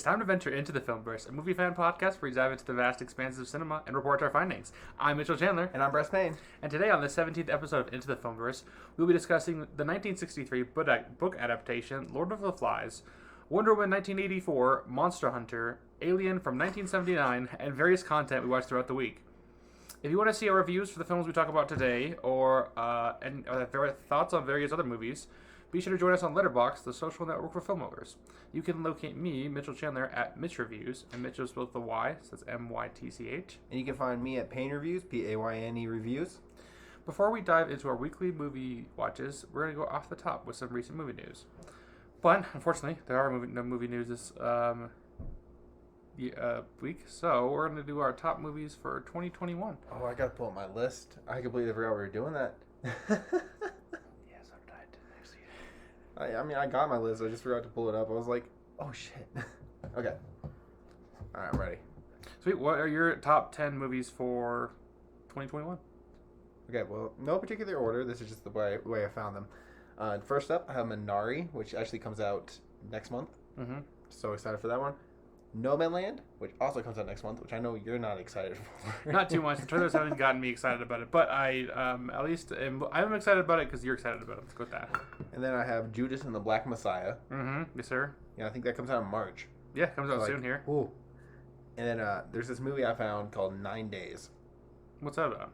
time to venture into the Filmverse, a movie fan podcast where we dive into the vast expanses of cinema and report our findings. I'm Mytchel Chandler. And I'm Bryce Payne. And today on the 17th episode of Into the Filmverse, we'll be discussing the 1963 book adaptation, Lord of the Flies, Wonder Woman 1984, Monster Hunter, Alien from 1979, and various content we watched throughout the week. If you want to see our reviews for the films we talk about today, or thoughts on various other movies, be sure to join us on Letterboxd, the social network for film lovers. You can locate me, Mytchel Chandler, at Mytch Reviews, and Mytch is spelled with a Y, so that's M-Y-T-C-H. And you can find me at Payne Reviews, P-A-Y-N-E Reviews. Before we dive into our weekly movie watches, we're going to go off the top with some recent movie news. But, unfortunately, there are no movie news this week, so we're going to do our top movies for 2021. Oh, I got to pull up my list. I completely forgot we were doing that. I mean, I got my list. I just forgot to pull it up. I was like, oh, shit. Okay. All right, I'm ready. Sweet. What are your top 10 movies for 2021? Okay, well, no particular order. This is just the way I found them. First up, I have Minari, which actually comes out next month. Mm-hmm. So excited for that one. No Man Land, which also comes out next month, which I know you're not excited for. Not too much. The trailers haven't gotten me excited about it, but I'm excited about it because you're excited about it. Let's go with that. And then I have Judas and the Black Messiah. Mm-hmm. Yes, sir. Yeah, I think that comes out in March. Yeah, it comes out soon here. Ooh. And then there's this movie I found called 9 Days. What's that about?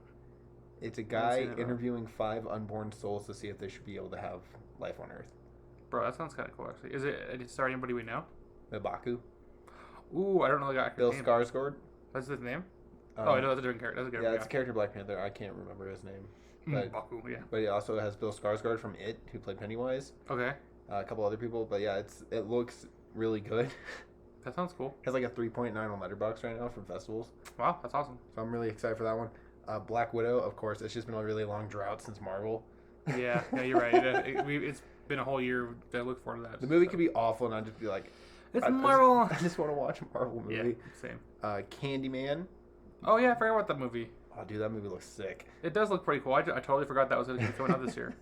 It's a guy interviewing 5 unborn souls to see if they should be able to have life on Earth. Bro, that sounds kind of cool, actually. Is it starring anybody we know? M'Baku. Ooh, I don't know the guy. Bill Skarsgård. That's his name? I know that's a different character. That's a good yeah, it's a character Black Panther. I can't remember his name. M'Baku, yeah. But it also has Bill Skarsgård from It, who played Pennywise. Okay. A couple other people. But yeah, it looks really good. That sounds cool. It has like a 3.9 on Letterboxd right now from festivals. Wow, that's awesome. So I'm really excited for that one. Black Widow, of course. It's just been a really long drought since Marvel. Yeah, you're right. It's been a whole year to look forward to that. The movie could be awful, and I'd just be like, it's Marvel. I just want to watch a Marvel movie. Yeah, same. Candyman. Oh, yeah, I forgot about that movie. Oh, dude, that movie looks sick. It does look pretty cool. I totally forgot that was going to be coming out this year.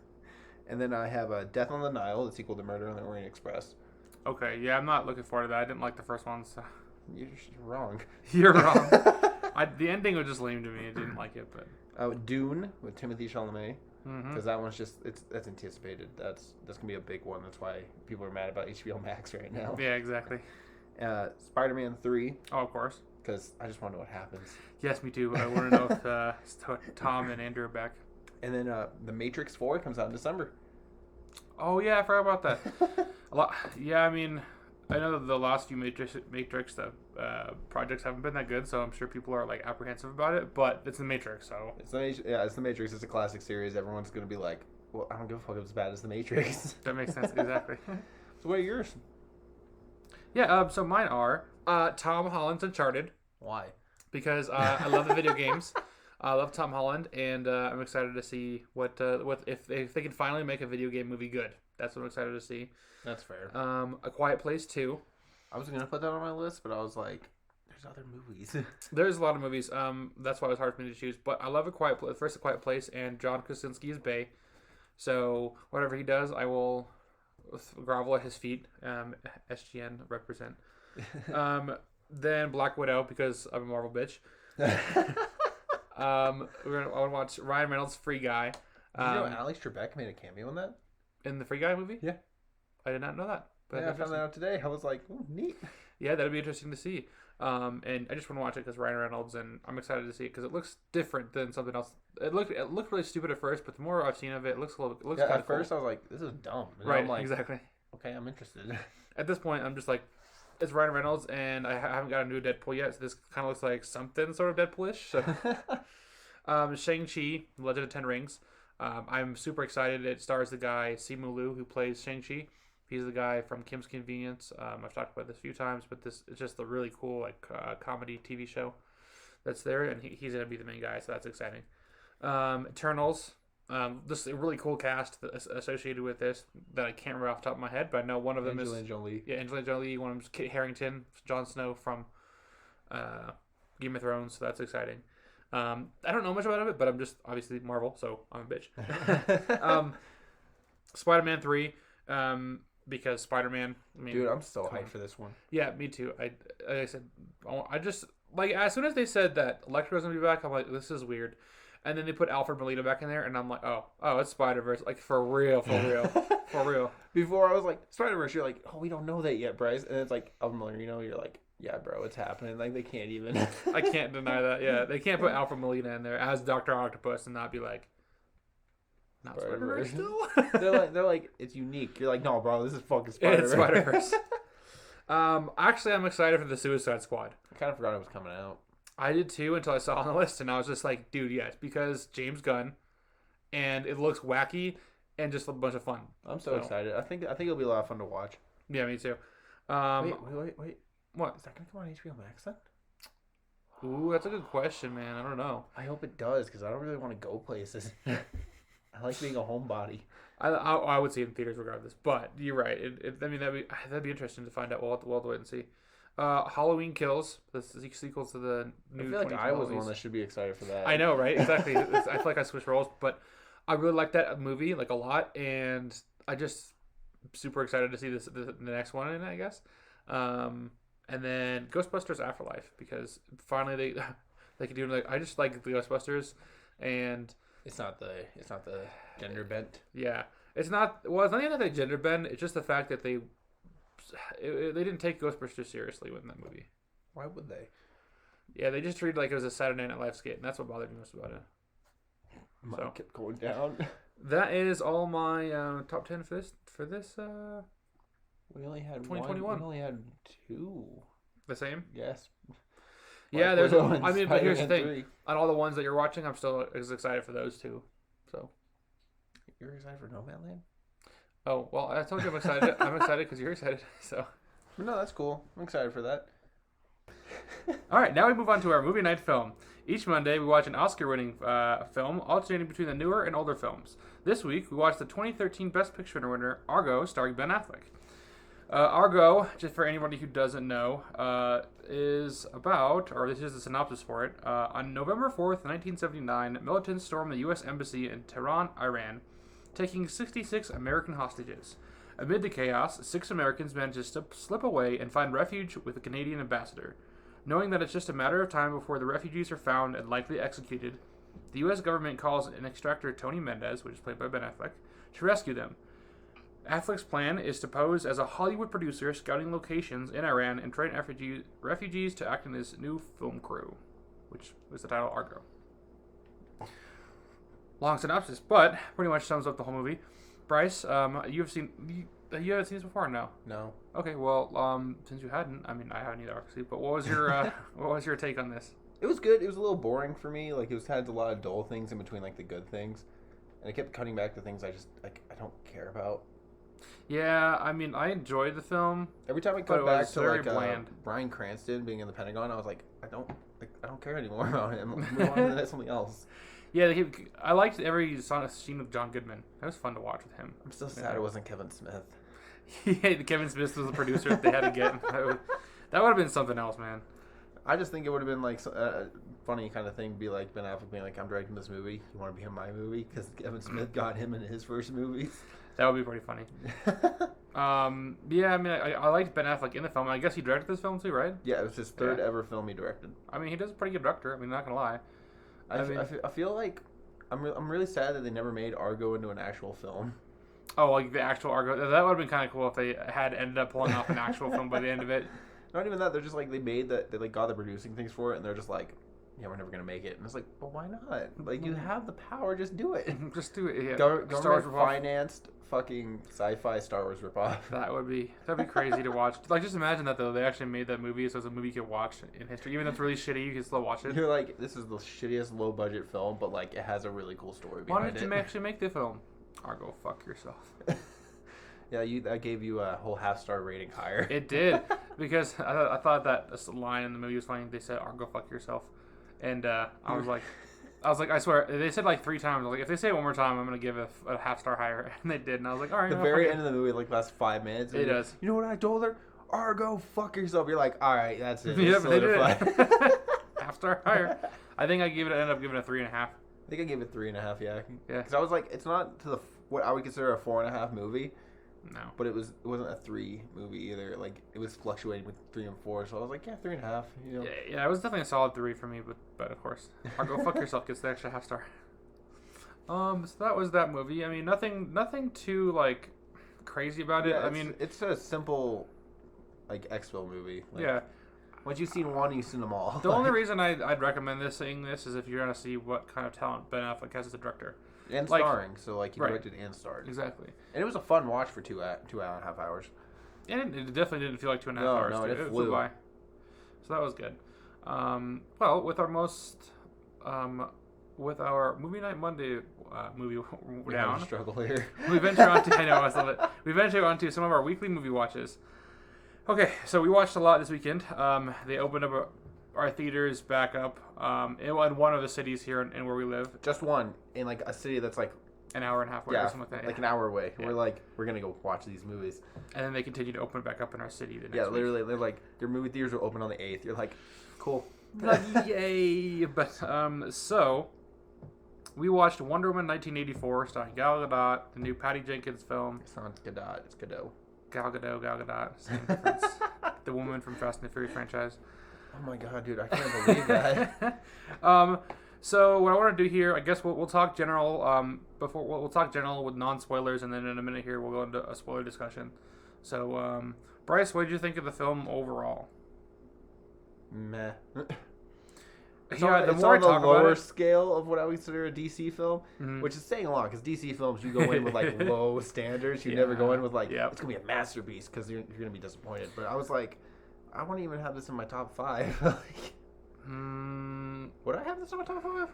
And then I have Death on the Nile, the sequel to Murder on the Orient Express. Okay, yeah, I'm not looking forward to that. I didn't like the first one, so... You're wrong. You're wrong. The ending was just lame to me. I didn't like it, but... Dune with Timothée Chalamet. Because that one's just that's anticipated. That's gonna be a big one. That's why people are mad about HBO Max right now. Yeah, exactly. Spider-Man 3. Oh, of course. Because I just want to know what happens. Yes, me too. I want to know if Tom and Andrew are back. And then The Matrix 4 comes out in December. Oh yeah, I forgot about that. Yeah, I mean, I know the last few Matrix projects haven't been that good, so I'm sure people are like apprehensive about it. But it's the Matrix, so it's the Matrix. It's a classic series. Everyone's gonna be like, well, I don't give a fuck if it's bad as the Matrix. That makes sense, exactly. So what are yours? Yeah, so mine are Tom Holland's Uncharted. Why? Because I love the video games. I love Tom Holland, and I'm excited to see what if they can finally make a video game movie good. That's what I'm excited to see. That's fair. A Quiet Place 2. I was gonna put that on my list, but I was like, there's other movies. There's a lot of movies. That's why it was hard for me to choose. But I love A Quiet Place, and John Krasinski is Bay. So whatever he does, I will grovel at his feet. SGN represent. Then Black Widow, because I'm a Marvel bitch. I want to watch Ryan Reynolds' Free Guy. Did you know Alex Trebek made a cameo in that? In the Free Guy movie? Yeah. I did not know that. But yeah, I found that out today. I was like, ooh, neat. Yeah, that'd be interesting to see. And I just want to watch it because Ryan Reynolds, and I'm excited to see it because it looks different than something else. It looked really stupid at first, but the more I've seen of it, it looks kind of cool. At first, I was like, this is dumb. And right, I'm like, exactly. Okay, I'm interested. At this point, I'm just like, it's Ryan Reynolds, and I haven't got a new Deadpool yet, so this kind of looks like something sort of Deadpool-ish. So. Shang-Chi, Legend of Ten Rings. I'm super excited. It stars the guy Simu Liu, who plays Shang-Chi. He's the guy from Kim's Convenience. I've talked about this a few times, but this is just a really cool comedy TV show that's there, and he's going to be the main guy, so that's exciting. Eternals. This is a really cool cast associated with this that I can't remember off the top of my head, but I know one of them Angelina Jolie. Yeah, Angelina Jolie. One of them is Kit Harington, Jon Snow from Game of Thrones, so that's exciting. I don't know much about it, but I'm just obviously Marvel, so I'm a bitch. Spider-Man 3. because Spider-Man. I mean, Dude, I'm so come on. hyped for this one. Yeah, me too. Like I said, I just like as soon as they said that Electro's gonna be back, I'm like, this is weird. And then they put Alfred Molina back in there, and I'm like, oh, it's Spider-Verse. Like for real, for real. Before I was like Spider-Verse, you're like, oh, we don't know that yet, Bryce. And it's like Alfred Molina, you're like, yeah, bro, it's happening. Like they can't even. I can't deny that. Yeah, they can't put Alfred Molina in there as Dr. Octopus and not be like, not Spider-Verse still. they're like, it's unique. You're like, no, bro, this is fucking Spider-Verse. It's Spider-Verse. Actually, I'm excited for the Suicide Squad. I kind of forgot it was coming out. I did too until I saw it on the list, and I was just like, dude, yes, because James Gunn, and it looks wacky and just a bunch of fun. I'm so excited. I think it'll be a lot of fun to watch. Yeah, me too. Wait. What? Is that gonna come on HBO Max then? Ooh, that's a good question, man. I don't know. I hope it does, because I don't really want to go places. I like being a homebody. I would see it in theaters regardless, but you're right. I mean, that'd be interesting to find out. We'll have to wait and see. Halloween Kills, the sequel to the new. I feel like I was the one that should be excited for that. I know, right? Exactly. I feel like I switched roles, but I really like that movie like a lot, and I just super excited to see the next one in it, I guess. And then Ghostbusters Afterlife, because finally they can do like I just like the Ghostbusters, and it's not the gender bent. Yeah, it's not even that they gender bend. It's just the fact that they didn't take Ghostbusters seriously with that movie. Why would they? Yeah, they just treated it like it was a Saturday Night Live skit, and that's what bothered me most about it. Mine kept going down. That is all my top 10 for this. We only had 2021. We only had 2. The same? Yes. Yeah, there's. I mean, but here's the thing. 3. On all the ones that you're watching, I'm still as excited for those two. So. You're excited for No Man's Land? Oh well, I told you I'm excited. I'm excited because you're excited. So. No, that's cool. I'm excited for that. All right, now we move on to our movie night film. Each Monday, we watch an Oscar-winning film, alternating between the newer and older films. This week, we watched the 2013 Best Picture winner, Argo, starring Ben Affleck. Argo, just for anybody who doesn't know, is about, or this is the synopsis for it, on November 4th, 1979, militants stormed the U.S. Embassy in Tehran, Iran, taking 66 American hostages. Amid the chaos, 6 Americans managed to slip away and find refuge with the Canadian ambassador. Knowing that it's just a matter of time before the refugees are found and likely executed, the U.S. government calls an extractor, Tony Mendez, which is played by Ben Affleck, to rescue them. Affleck's plan is to pose as a Hollywood producer scouting locations in Iran and train refugees to act in his new film crew, which was the title Argo. Long synopsis, but pretty much sums up the whole movie. Bryce, you haven't seen this before? No. No. Okay, well, since you hadn't, I mean, I haven't either, obviously. But what was your take on this? It was good. It was a little boring for me. Like it had a lot of dull things in between, like the good things, and it kept cutting back to things I just I don't care about. Yeah, I mean, I enjoyed the film. Every time I cut back to like Bryan Cranston being in the Pentagon, I was like, I don't care anymore about him. Move on to something else. Yeah, I liked every scene with John Goodman. That was fun to watch with him. I'm still sad it wasn't Kevin Smith. Yeah, Kevin Smith was the producer that they had to get. That would have been something else, man. I just think it would have been like a funny kind of thing to be like Ben Affleck being like, I'm directing this movie. You want to be in my movie? Because Kevin Smith got him in his first movie. That would be pretty funny. Yeah, I mean, I liked Ben Affleck in the film. I guess he directed this film too, right? Yeah, it was his third ever film he directed. I mean, he does a pretty good director. I mean, not gonna lie. I feel like I'm really sad that they never made Argo into an actual film. Oh, like the actual Argo. That would have been kind of cool if they had ended up pulling off an actual film by the end of it. Not even that. They're just like, they like got the producing things for it, and they're just like, yeah, we're never gonna make it. And it's like, but why not? Like, you have the power, just do it. Just do it. Yeah. Government financed fucking sci-fi Star Wars ripoff. That'd be crazy to watch. Like, just imagine that though. They actually made that movie so it's a movie you could watch in history. Even though it's really shitty, you can still watch it. You're like, this is the shittiest low budget film, but like it has a really cool story behind it. Why didn't you actually make the film? Argo, fuck yourself. Yeah, that gave you a whole half-star rating higher. It did, because I thought that line in the movie was funny. They said, "Argo, fuck yourself," and I was like, I swear, they said like 3 times. I was like, if they say it one more time, I'm gonna give it a half-star higher, and they did, and I was like, all right. The very end of the movie, like last 5 minutes. It does. You know what I told her? Argo, fuck yourself. You're like, all right, that's it. Yeah, but they did it. Half-star higher. I think I ended up giving it a 3.5. I think I gave it 3.5. Yeah. Yeah. Because I was like, it's not to what I would consider a 4.5 movie. No. But it wasn't a 3 movie either. Like, it was fluctuating with 3 and 4. So I was like, yeah, 3.5. You know. Yeah, it was definitely a solid 3 for me. But of course, I'll go fuck yourself gets the extra half star. So that was that movie. I mean, nothing too like crazy about it. Yeah, I mean, it's a simple like X-Film movie. Like, yeah. Once you've seen one, you've seen them all. The only reason I'd recommend seeing this is if you're gonna see what kind of talent Ben Affleck has as a director. And like, starring, so like he directed and starred. Exactly. And it was a fun watch for 2.5 hours. And it definitely didn't feel like 2.5 hours. No, it flew by. So that was good. Well, with our movie night Monday movie down, struggle here. we venture onto I know I love it. We venture onto some of our weekly movie watches. Okay, so we watched a lot this weekend. They opened up our theaters back up in one of the cities here in where we live. Just one in like a city that's like an hour and a half away or something like that. Like an hour away. Yeah. We're gonna go watch these movies. And then they continue to open back up in our city the next week. Literally, they're like their movie theaters will open on the 8th. You're like, cool. Yay! But so we watched Wonder Woman 1984 starring Gal Gadot, the new Patty Jenkins film. It's not Gadot, it's Gadot. Gal Gadot, same difference. The woman from Fast and the Furious franchise. Oh my god, dude, I can't believe that. So what I want to do here, I guess we'll talk general. We'll talk general with non-spoilers, and then in a minute here we'll go into a spoiler discussion. So, Bryce, what did you think of the film overall? Meh. It's yeah, on the lower scale of what I would consider a DC film, which is saying a lot because DC films you go in with like low standards. You never go in with like it's gonna be a masterpiece because you're gonna be disappointed. But I was like, I wouldn't even have this in my top 5. Like, would I have this in my top 5?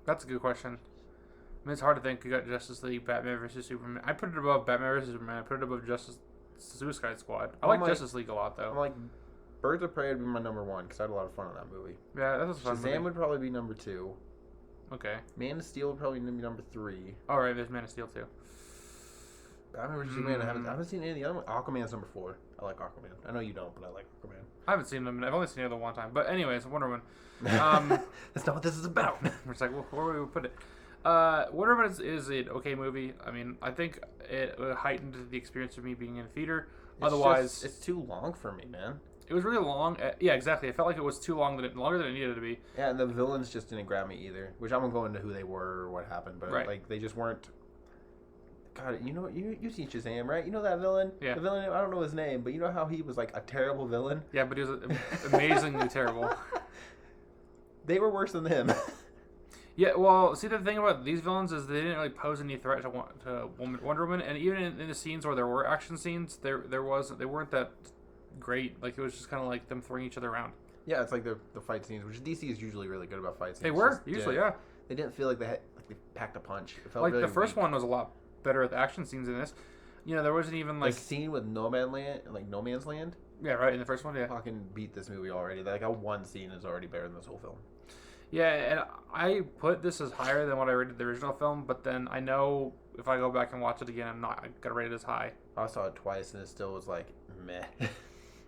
That's a good question. I mean, it's hard to think. You got Justice League, Batman vs Superman. I put it above Batman vs Superman. I put it above Suicide Squad. I like Justice League a lot though. I'm like, Birds of Prey would be my number 1 because I had a lot of fun on that movie. Yeah, that's a fun movie. Shazam would probably be number 2. Okay. Man of Steel would probably be number 3. All right, there's Man of Steel too. Batman vs Superman. I haven't seen any of the other one. Aquaman's number 4. I like Aquaman. I know you don't, but I like Aquaman. I haven't seen them. I've only seen the other one time. But anyways, Wonder Woman. That's not what this is about. It's like, well, where would we put it? Wonder Woman is an okay movie. I mean, I think it heightened the experience of me being in a theater. Otherwise, it's too long for me, man. It was really long. Yeah, exactly. I felt like it was too long, longer than it needed to be. Yeah, and the villains just didn't grab me either. Which I won't go into who they were or what happened, but like they just weren't. God, you know you see Shazam, right? You know that villain? Yeah. The villain, I don't know his name, but you know how he was like a terrible villain? Yeah, but he was amazingly terrible. They were worse than him. Yeah, well, see, the thing about these villains is they didn't really pose any threat to Wonder Woman, and even in the scenes where there were action scenes, they weren't that great. Like, it was just kind of like them throwing each other around. Yeah, it's like the fight scenes, which DC is usually really good about fight scenes. They were, usually, yeah. They didn't feel like they packed a punch. It felt like, really the first weak. one was a lot better at the action scenes in this. You know, there wasn't even, like... The scene with No Man's Land? Yeah, right, in the first one, yeah. Fucking beat this movie already. Like, one scene is already better than this whole film. Yeah, and I put this as higher than what I rated the original film, but then I know if I go back and watch it again, I'm not going to rate it as high. I saw it twice, and it still was like, meh.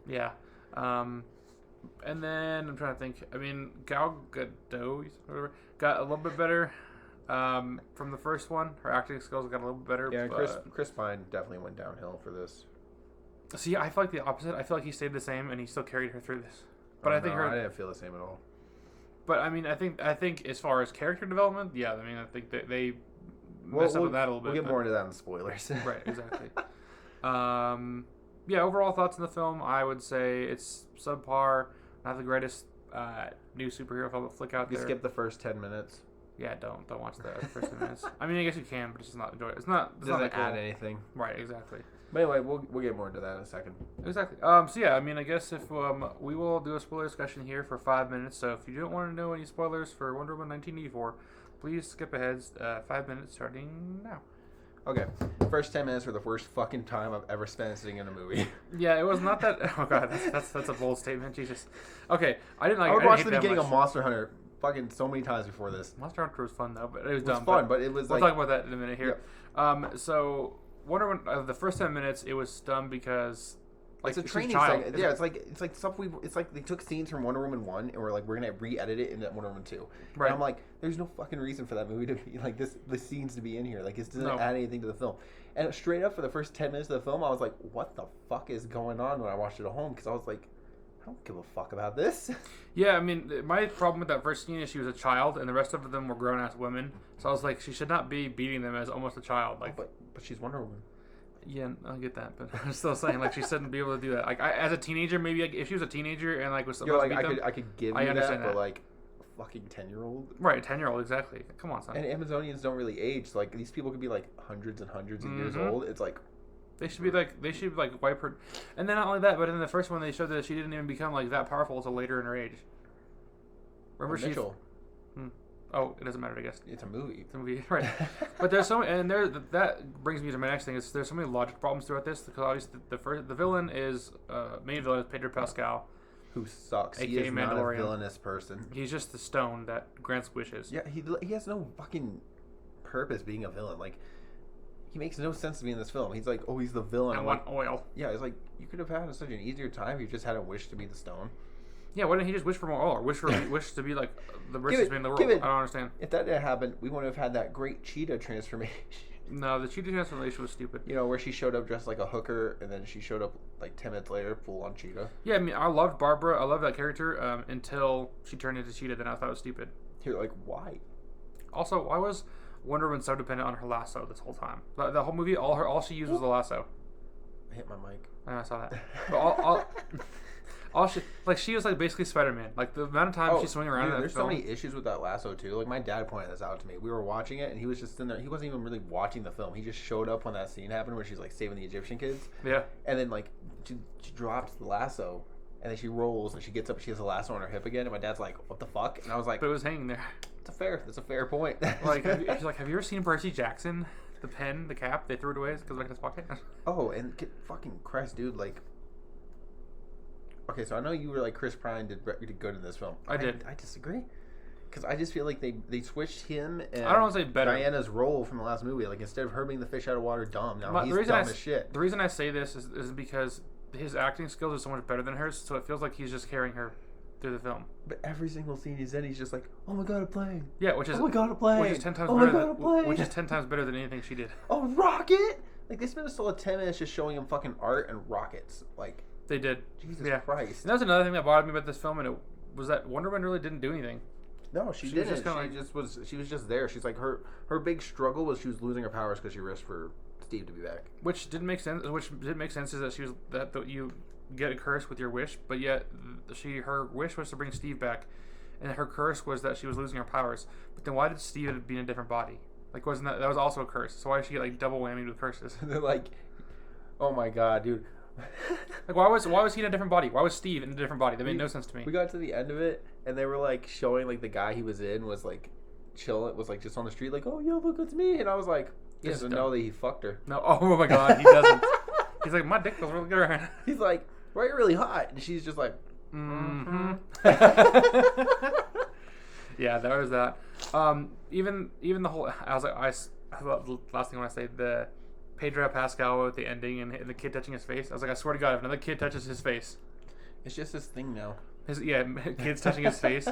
Yeah. And then, I'm trying to think, I mean, Gal Gadot, whatever, got a little bit better from the first one. Her acting skills got a little bit better. Yeah, Chris Pine definitely went downhill for this. See, I feel like the opposite. I feel like he stayed the same, and he still carried her through this. But I think I didn't feel the same at all. But I mean, I think as far as character development, yeah, I mean, I think that they messed up with that a little bit. We'll get more into that in the spoilers. Right, exactly. Yeah, overall thoughts on the film, I would say it's subpar. Not the greatest new superhero flick out there. You skip the first 10 minutes. Yeah, don't watch the first 10 minutes. I mean, I guess you can, but it's just not enjoy it. It's not. It doesn't add anything. Right, exactly. But anyway, we'll get more into that in a second. Exactly. So yeah, I mean, I guess if we will do a spoiler discussion here for 5 minutes. So if you don't want to know any spoilers for Wonder Woman 1984, please skip ahead 5 minutes starting now. Okay. First 10 minutes were the worst fucking time I've ever spent sitting in a movie. Yeah, it was not that. Oh god, that's a bold statement. Jesus. Okay, I didn't like. I would watch the beginning of Monster Hunter fucking so many times before this. Monster Hunter was fun though, but it was dumb. It was fun, but it was we'll like... talk about that in a minute here. Yep. So Wonder Woman, the first 10 minutes, it was dumb because Like, it's a training segment. Yeah, it's like stuff it's like they took scenes from Wonder Woman 1 and we're like, we're gonna re-edit it into Wonder Woman 2. Right. And I'm like, there's no fucking reason for that movie to be like this. The scenes to be in here. Like, it doesn't add anything to the film. And straight up for the first 10 minutes of the film, I was like, what the fuck is going on when I watched it at home? Because I was like, I don't give a fuck about this. Yeah, I mean, my problem with that first scene is she was a child, and the rest of them were grown-ass women. So I was like, she should not be beating them as almost a child. Like, but she's Wonder Woman. Yeah, I get that, but I'm still saying, like, she shouldn't be able to do that. Like, as a teenager, maybe like, if she was a teenager and like was supposed to beat them, I could give you that, but like a fucking 10-year-old. Right, 10-year-old, exactly. Come on, son. And Amazonians don't really age. So, like, these people could be like hundreds and hundreds of years old. It's like. They should wipe her, and then not only that, but in the first one they showed that she didn't even become like that powerful until later in her age. Remember Mytchel. Oh, it doesn't matter, I guess. It's a movie. It's a movie, right? But there's that brings me to my next thing. Is there's so many logic problems throughout this because obviously the villain is main villain is Pedro Pascal, who sucks. AKA he is not Mandalorian. A villainous person. He's just the stone that grants wishes. Yeah, he has no fucking purpose being a villain. Like. He makes no sense to me in this film. He's like, oh, he's the villain. I want oil. Yeah, it's like, you could have had such an easier time if you just had a wish to be the stone. Yeah, why didn't he just wish for more oil or wish to be like the richest man in the world? I don't understand. If that didn't happen, we wouldn't have had that great cheetah transformation. No, the cheetah transformation was stupid. You know, where she showed up dressed like a hooker, and then she showed up like 10 minutes later, full on cheetah. Yeah, I mean, I loved Barbara. I loved that character until she turned into cheetah. Then I thought it was stupid. You're like, why? Also, why was Wonder Woman so dependent on her lasso this whole time? The whole movie, all she used was the lasso. I hit my mic. I saw that. But all she was like basically Spider-Man. Like the amount of time she's swinging around. Dude, there's so many issues with that lasso too. Like my dad pointed this out to me. We were watching it, and he was just in there. He wasn't even really watching the film. He just showed up when that scene happened where she's like saving the Egyptian kids. Yeah. And then like she drops the lasso, and then she rolls, and she gets up. And she has a lasso on her hip again. And my dad's like, "What the fuck?" And I was like, "But it was hanging there." That's a fair point. Like, have you ever seen Percy Jackson? The pen, the cap, they threw it away because back in his pocket. Oh, and fucking Christ, dude! Like, okay, so I know you were like Chris Pine did good in this film. I did. I disagree because I just feel like they switched him and I don't want to say better. Diana's role from the last movie. Like instead of her being the fish out of water, dumb. Now he's dumb as shit. The reason I say this is because his acting skills are so much better than hers, so it feels like he's just carrying her through the film. But every single scene he's in, he's just like, "Oh my god, a plane!" Yeah, which is "Oh my god, a plane!" Which is 10 times Which is 10 times better than anything she did. Oh, rocket! Like they spent a solid 10 minutes just showing him fucking art and rockets. Like they did. Jesus Christ! And that was another thing that bothered me about this film, and it was that Wonder Woman really didn't do anything. No, she didn't. She was just there. She's like her big struggle was she was losing her powers because she risked for Steve to be back. Which didn't make sense. Which didn't make sense is that she was that you get a curse with your wish, but yet her wish was to bring Steve back, and her curse was that she was losing her powers. But then why did Steve be in a different body? Like, wasn't that was also a curse? So why did she get like double whammied with curses? They're like, oh my god, dude. Like why was he in a different body? Why was Steve in a different body? That made no sense to me. We got to the end of it, and they were like showing like the guy he was in was like chilling, was like just on the street, like, oh yo, look, it's me, and I was like, he doesn't know that he fucked her. No, oh my god, he doesn't. He's like, my dick was really good. He's like, why are you really hot? And she's just like, mm-hmm. Yeah, there was that. Even the whole, I was like, the last thing I want to say, the Pedro Pascal with the ending and the kid touching his face. I was like, I swear to God, if another kid touches his face, it's just this thing now. Kids touching his face.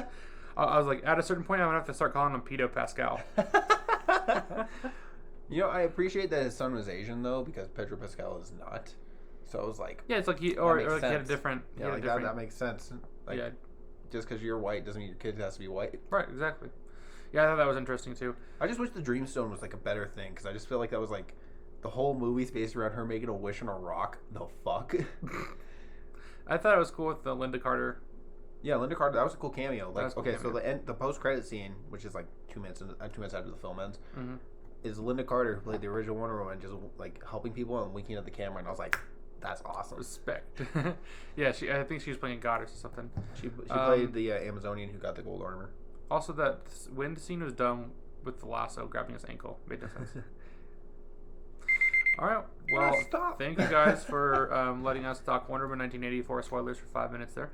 I was like, at a certain point, I'm gonna have to start calling him Pedro Pascal. You know, I appreciate that his son was Asian though, because Pedro Pascal is not. So I was like, yeah, it's like he had a different. Yeah, like that makes sense. Like, yeah, just because you're white doesn't mean your kid has to be white. Right, exactly. Yeah, I thought that was interesting too. I just wish the Dreamstone was like a better thing because I just feel like that was like the whole movie's based around her making a wish on a rock. The fuck. I thought it was cool with the Linda Carter. Yeah, Linda Carter. That was a cool cameo. Like, cool okay, cameo. So the post credit scene, which is like 2 minutes after the film ends, is Linda Carter, who played the original Wonder Woman, just like helping people and winking at the camera, and I was like, that's awesome. Respect. Yeah, I think she was playing a goddess or something. She played the Amazonian who got the gold armor. Also, that wind scene was dumb with the lasso grabbing his ankle. Made no sense. All right. Well, thank you guys for letting us talk Wonder Woman 1984 spoilers for 5 minutes there.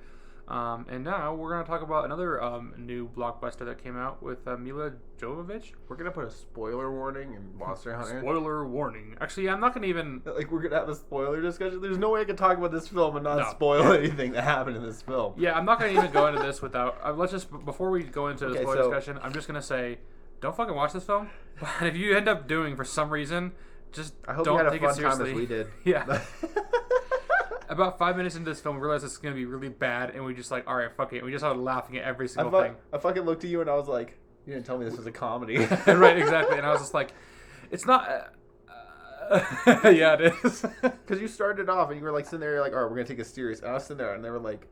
And now we're going to talk about another new blockbuster that came out with Mila Jovovich. We're going to put a spoiler warning in Monster Hunter. Spoiler warning. Actually, I'm not going to even... Like, we're going to have a spoiler discussion? There's no way I can talk about this film and not spoil anything that happened in this film. Yeah, I'm not going to even go into this without... let's just... Before we go into the spoiler discussion, I'm just going to say, don't fucking watch this film. But if you end up doing, for some reason, just don't take it seriously. I hope you had a fun time as we did. Yeah. About 5 minutes into this film, we realized it's going to be really bad, and we just like, all right, fuck it. We just started laughing at every single thing. I fucking looked at you, and I was like, you didn't tell me this was a comedy. Right, exactly. And I was just like, it's not... yeah, it is. Because you started off, and you were like sitting there, you're like, all right, we're going to take it serious. And I was sitting there, and they were like,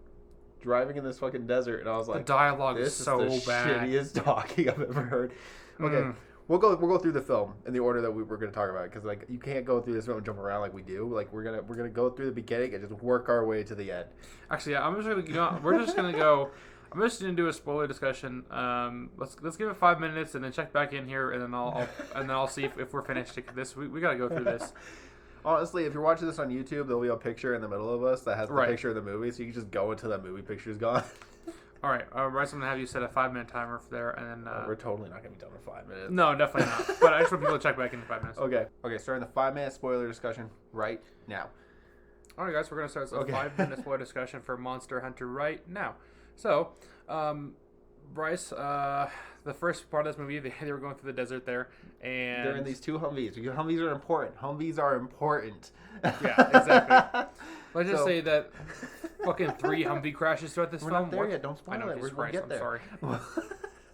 driving in this fucking desert, and I was like, the dialogue is so bad. This is the shittiest talking I've ever heard. Okay. We'll go through the film in the order that we were going to talk about, because like you can't go through this film and jump around like we do. Like we're gonna go through the beginning and just work our way to the end. Actually, yeah, I'm just gonna we're just gonna go. I'm just gonna do a spoiler discussion. Let's give it 5 minutes and then check back in here, and then I'll see if we're finished. We gotta go through this. Honestly, if you're watching this on YouTube, there'll be a picture in the middle of us that has the picture of the movie, so you can just go until that movie picture's gone. All right, Bryce, I'm going to have you set a 5-minute timer for there, and then... we're totally not going to be done in 5 minutes. No, definitely not. But I just want people to check back in 5 minutes. Okay, starting the 5-minute spoiler discussion right now. All right, guys, we're going to start a 5-minute spoiler discussion for Monster Hunter right now. So, Bryce, the first part of this movie, they were going through the desert there, and... They're in these 2 Humvees. Humvees are important. Humvees are important. Yeah, exactly. Let's just say that fucking 3 Humvee crashes throughout this film. We're not there yet. Don't spoil it. We'll get there. I'm sorry.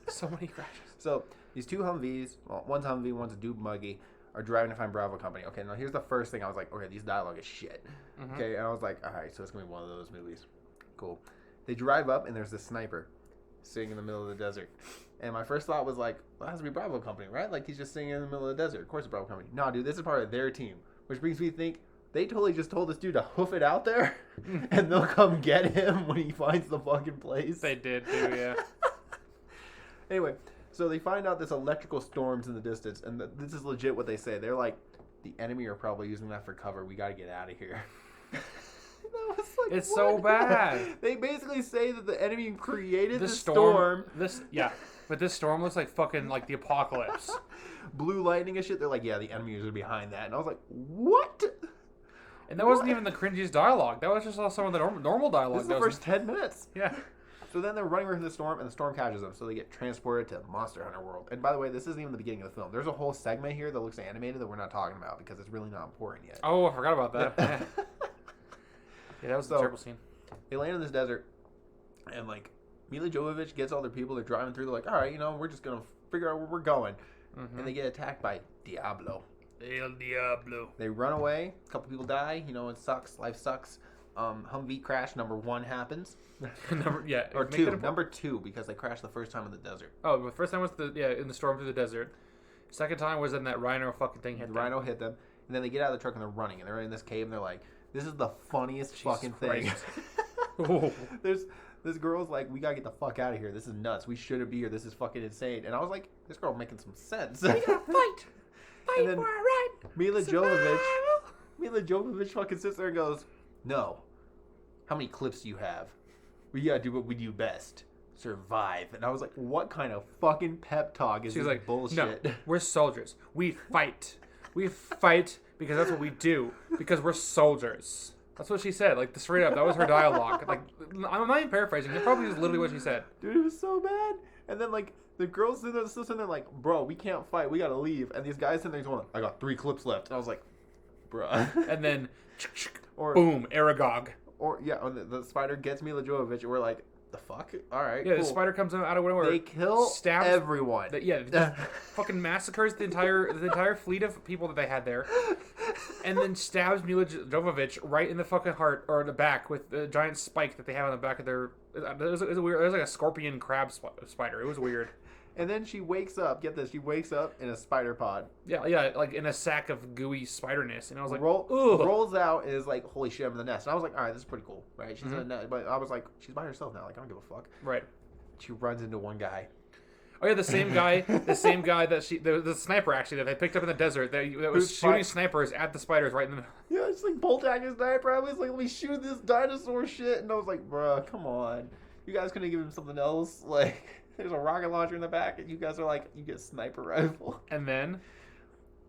So many crashes. So, these 2 Humvees, well, one's Humvee, one's a Duke Muggy, are driving to find Bravo Company. Okay, now here's the first thing. I was like, okay, these dialogue is shit. Mm-hmm. Okay, and I was like, all right, so it's going to be one of those movies. Cool. They drive up, and there's this sniper sitting in the middle of the desert. And my first thought was like, well, it has to be Bravo Company, right? Like, he's just sitting in the middle of the desert. Of course it's Bravo Company. No, dude, this is part of their team. Which brings me to think, they totally just told this dude to hoof it out there, and they'll come get him when he finds the fucking place. They did too, yeah. Anyway, so they find out this electrical storm's in the distance, and this is legit what they say. They're like, the enemy are probably using that for cover. We got to get out of here. Like, it's what? So bad. They basically say that the enemy created the storm. But this storm looks like fucking like the apocalypse. Blue lightning and shit. They're like, yeah, the enemy is behind that. And I was like, what? And that wasn't even the cringiest dialogue. That was just all some of the normal dialogue. This is the first 10 minutes. Yeah. So then they're running away from the storm, and the storm catches them. So they get transported to Monster Hunter World. And by the way, this isn't even the beginning of the film. There's a whole segment here that looks animated that we're not talking about because it's really not important yet. Oh, I forgot about that. Yeah, that was a terrible scene. They land in this desert, and like Mila Jovovich gets all their people. They're driving through. They're like, all right, we're just gonna figure out where we're going. Mm-hmm. And they get attacked by Diablo. El Diablo. They run away. A couple people die. It sucks. Life sucks. Humvee crash number 1 happens. Or 2. Number 2 because they crashed the first time in the desert. Oh, the first time was in the storm through the desert. Second time was in that rhino fucking thing hit them. The rhino hit them, and then they get out of the truck and they're running, and they're in this cave and they're like, this is the funniest fucking thing. This girl's like, we gotta get the fuck out of here. This is nuts. We shouldn't be here. This is fucking insane. And I was like, this girl making some sense. We gotta fight. Fight for our right. Mila Jovovich fucking sits there and goes, no. How many clips do you have? We gotta do what we do best. Survive. And I was like, what kind of fucking pep talk is this like, bullshit? No, we're soldiers. We fight. We fight because that's what we do. Because we're soldiers. That's what she said. Like, straight up. That was her dialogue. Like, I'm not even paraphrasing. It probably is literally what she said. Dude, it was so bad. And then, like, the girls sitting there like, bro, we can't fight. We gotta leave. And these guys sitting there going, I got 3 clips left. And I was like, bruh. And then, boom, Aragog. Or, yeah, the spider gets Mila Jovovich, and we're like, the fuck? All right, yeah, cool. The spider comes out of nowhere. They kill everyone. Just fucking massacres the entire fleet of people that they had there, and then stabs Mila Jovovich right in the fucking heart or the back with the giant spike that they have on the back of their. It was weird. It was like a scorpion crab spider. It was weird. And then she wakes up. Get this. She wakes up in a spider pod. Yeah, like in a sack of gooey spiderness. And I was like, rolls out and is like, holy shit, I'm in the nest. And I was like, all right, this is pretty cool, right? She's in the nest. But I was like, she's by herself now. Like, I don't give a fuck. Right. She runs into one guy. Oh yeah, the same guy that the sniper actually that they picked up in the desert that was shooting snipers at the spiders right in the. Yeah, it's like bolt action sniper. I was like, let me shoot this dinosaur shit, and I was like, bruh, come on, you guys couldn't give him something else. Like, there's a rocket launcher in the back, and you guys are like, you get a sniper rifle, and then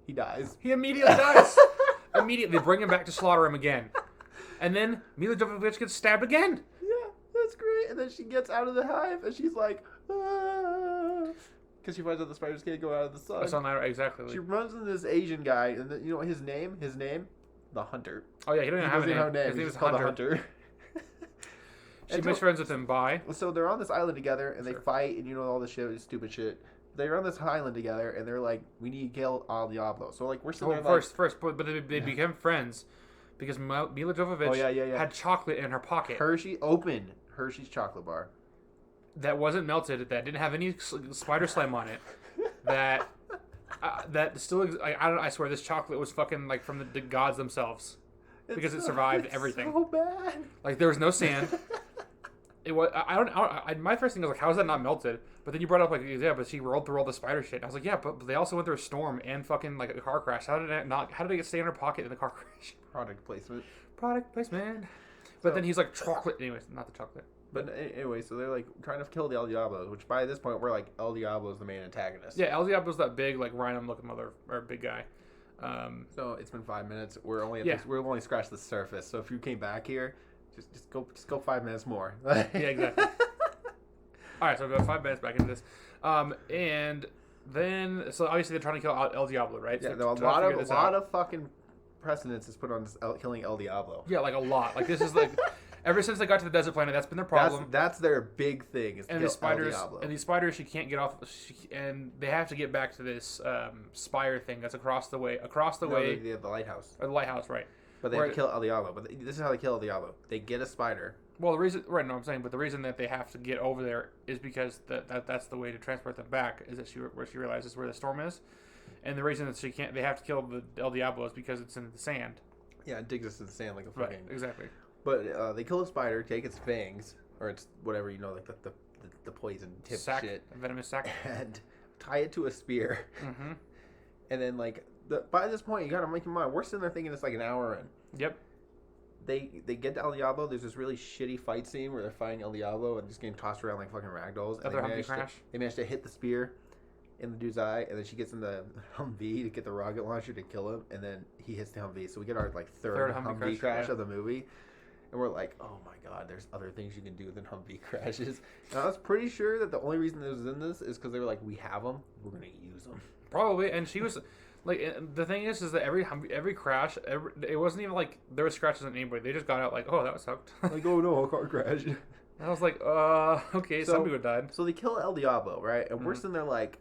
he dies. He immediately dies. Immediately, they bring him back to slaughter him again, and then Mila Jovovich gets stabbed again. Yeah, that's great. And then she gets out of the hive, and she's like, because she finds out the spiders can't go out of the sun. That's not exactly. She runs into this Asian guy, and you know what his name? The Hunter. Oh yeah, he doesn't have a name. His name is called the Hunter. She makes friends with him. Bye. So they're on this island together, and they fight, and you know all this shit, stupid shit. They're on this island together, and they're like, we need to kill El Diablo. So like we're sitting there first, but they became friends because Mila Jovovich had chocolate in her pocket. Hershey's chocolate bar. That wasn't melted. That didn't have any spider slime on it. That still. I swear this chocolate was fucking like from the gods themselves, because it survived everything. So bad. Like there was no sand. It was. My first thing was like, how is that not melted? But then you brought up like, yeah, but she rolled through all the spider shit. And I was like, yeah, but they also went through a storm and fucking like a car crash. How did it stay in her pocket in the car crash? Product placement. But then he's like chocolate. Anyways, not the chocolate. But anyway, so they're like trying to kill the El Diablo, which by this point we're like El Diablo is the main antagonist. Yeah, El Diablo's that big like rhino-looking big guy. So it's been 5 minutes. We're only we've only scratched the surface. So if you came back here, just go 5 minutes more. Yeah, exactly. All right, so about 5 minutes back into this, and then so obviously they're trying to kill El Diablo, right? Yeah, so a lot of fucking precedence is put on killing El Diablo. Yeah, like a lot. Like this is like. Ever since they got to the desert planet, that's been their problem. That's their big thing. Is and the spiders, she can't get off, and they have to get back to this spire thing that's across the way. The lighthouse. Or the lighthouse, right? But they have to kill El Diablo. But this is how they kill El Diablo. They get a spider. Well, the reason, right? No, I'm saying, but the reason that they have to get over there is because that's the way to transport them back. Is that she realizes where the storm is, and the reason that they have to kill the El Diablo is because it's in the sand. Yeah, it digs us in the sand like a fucking. Right, exactly. But they kill a spider, take its fangs, or its whatever, like the poison tip shit. Venomous sac. And tie it to a spear. Mm-hmm. And then, like, by this point, you gotta make your mind, we're sitting there thinking it's like an hour in. Yep. They get to El Diablo, there's this really shitty fight scene where they're fighting El Diablo and just getting tossed around like fucking ragdolls. Another Humvee crash. They managed to hit the spear in the dude's eye, and then she gets in the Humvee to get the rocket launcher to kill him, and then he hits the Humvee. So we get our, like, third Humvee crash of the movie. And we're like, oh my god, there's other things you can do than Humvee crashes. And I was pretty sure that the only reason it was in this is because they were like, we have them, we're going to use them. Probably, and she was, like, the thing is that every crash, it wasn't even like there were scratches on anybody. They just got out like, oh, that sucked. Like, oh no, a car crash. And I was like, okay, some people died. So they kill El Diablo, right? And we're sitting there like,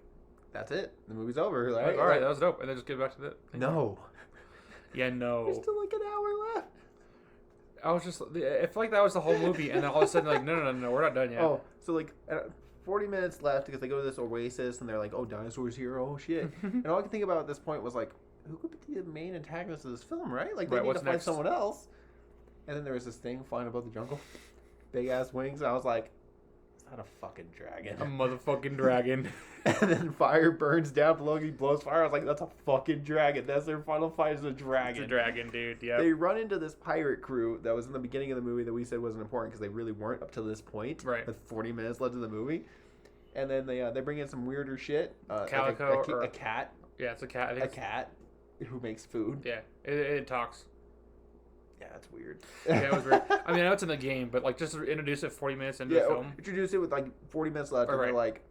that's it. The movie's over. Right? Like, all right, that was dope. And then just get back to it. No. Yeah, no. There's still like an hour left. I was just, I feel like that was the whole movie, and then all of a sudden, like, no, we're not done yet. Oh, so like 40 minutes left because they go to this oasis, and they're like, oh, dinosaurs here, oh shit. And all I could think about at this point was like, who could be the main antagonist of this film, right? Like, they need to find someone else. And then there was this thing flying above the jungle, big ass wings, and I was like, is that a fucking dragon? A motherfucking dragon. And then fire burns down below, he blows fire. I was like, that's a fucking dragon. That's their final fight, is a dragon. It's a dragon, dude, yeah. They run into this pirate crew that was in the beginning of the movie that we said wasn't important because they really weren't up to this point. Right. With 40 minutes left of the movie. And then they bring in some weirder shit. Calico. A cat. Yeah, it's a cat. A cat who makes food. Yeah, it talks. Yeah, that's weird. Yeah, it was weird. I mean, I know it's in the game, but like just introduce it 40 minutes into the film. Introduce it with like 40 minutes left, and they're like,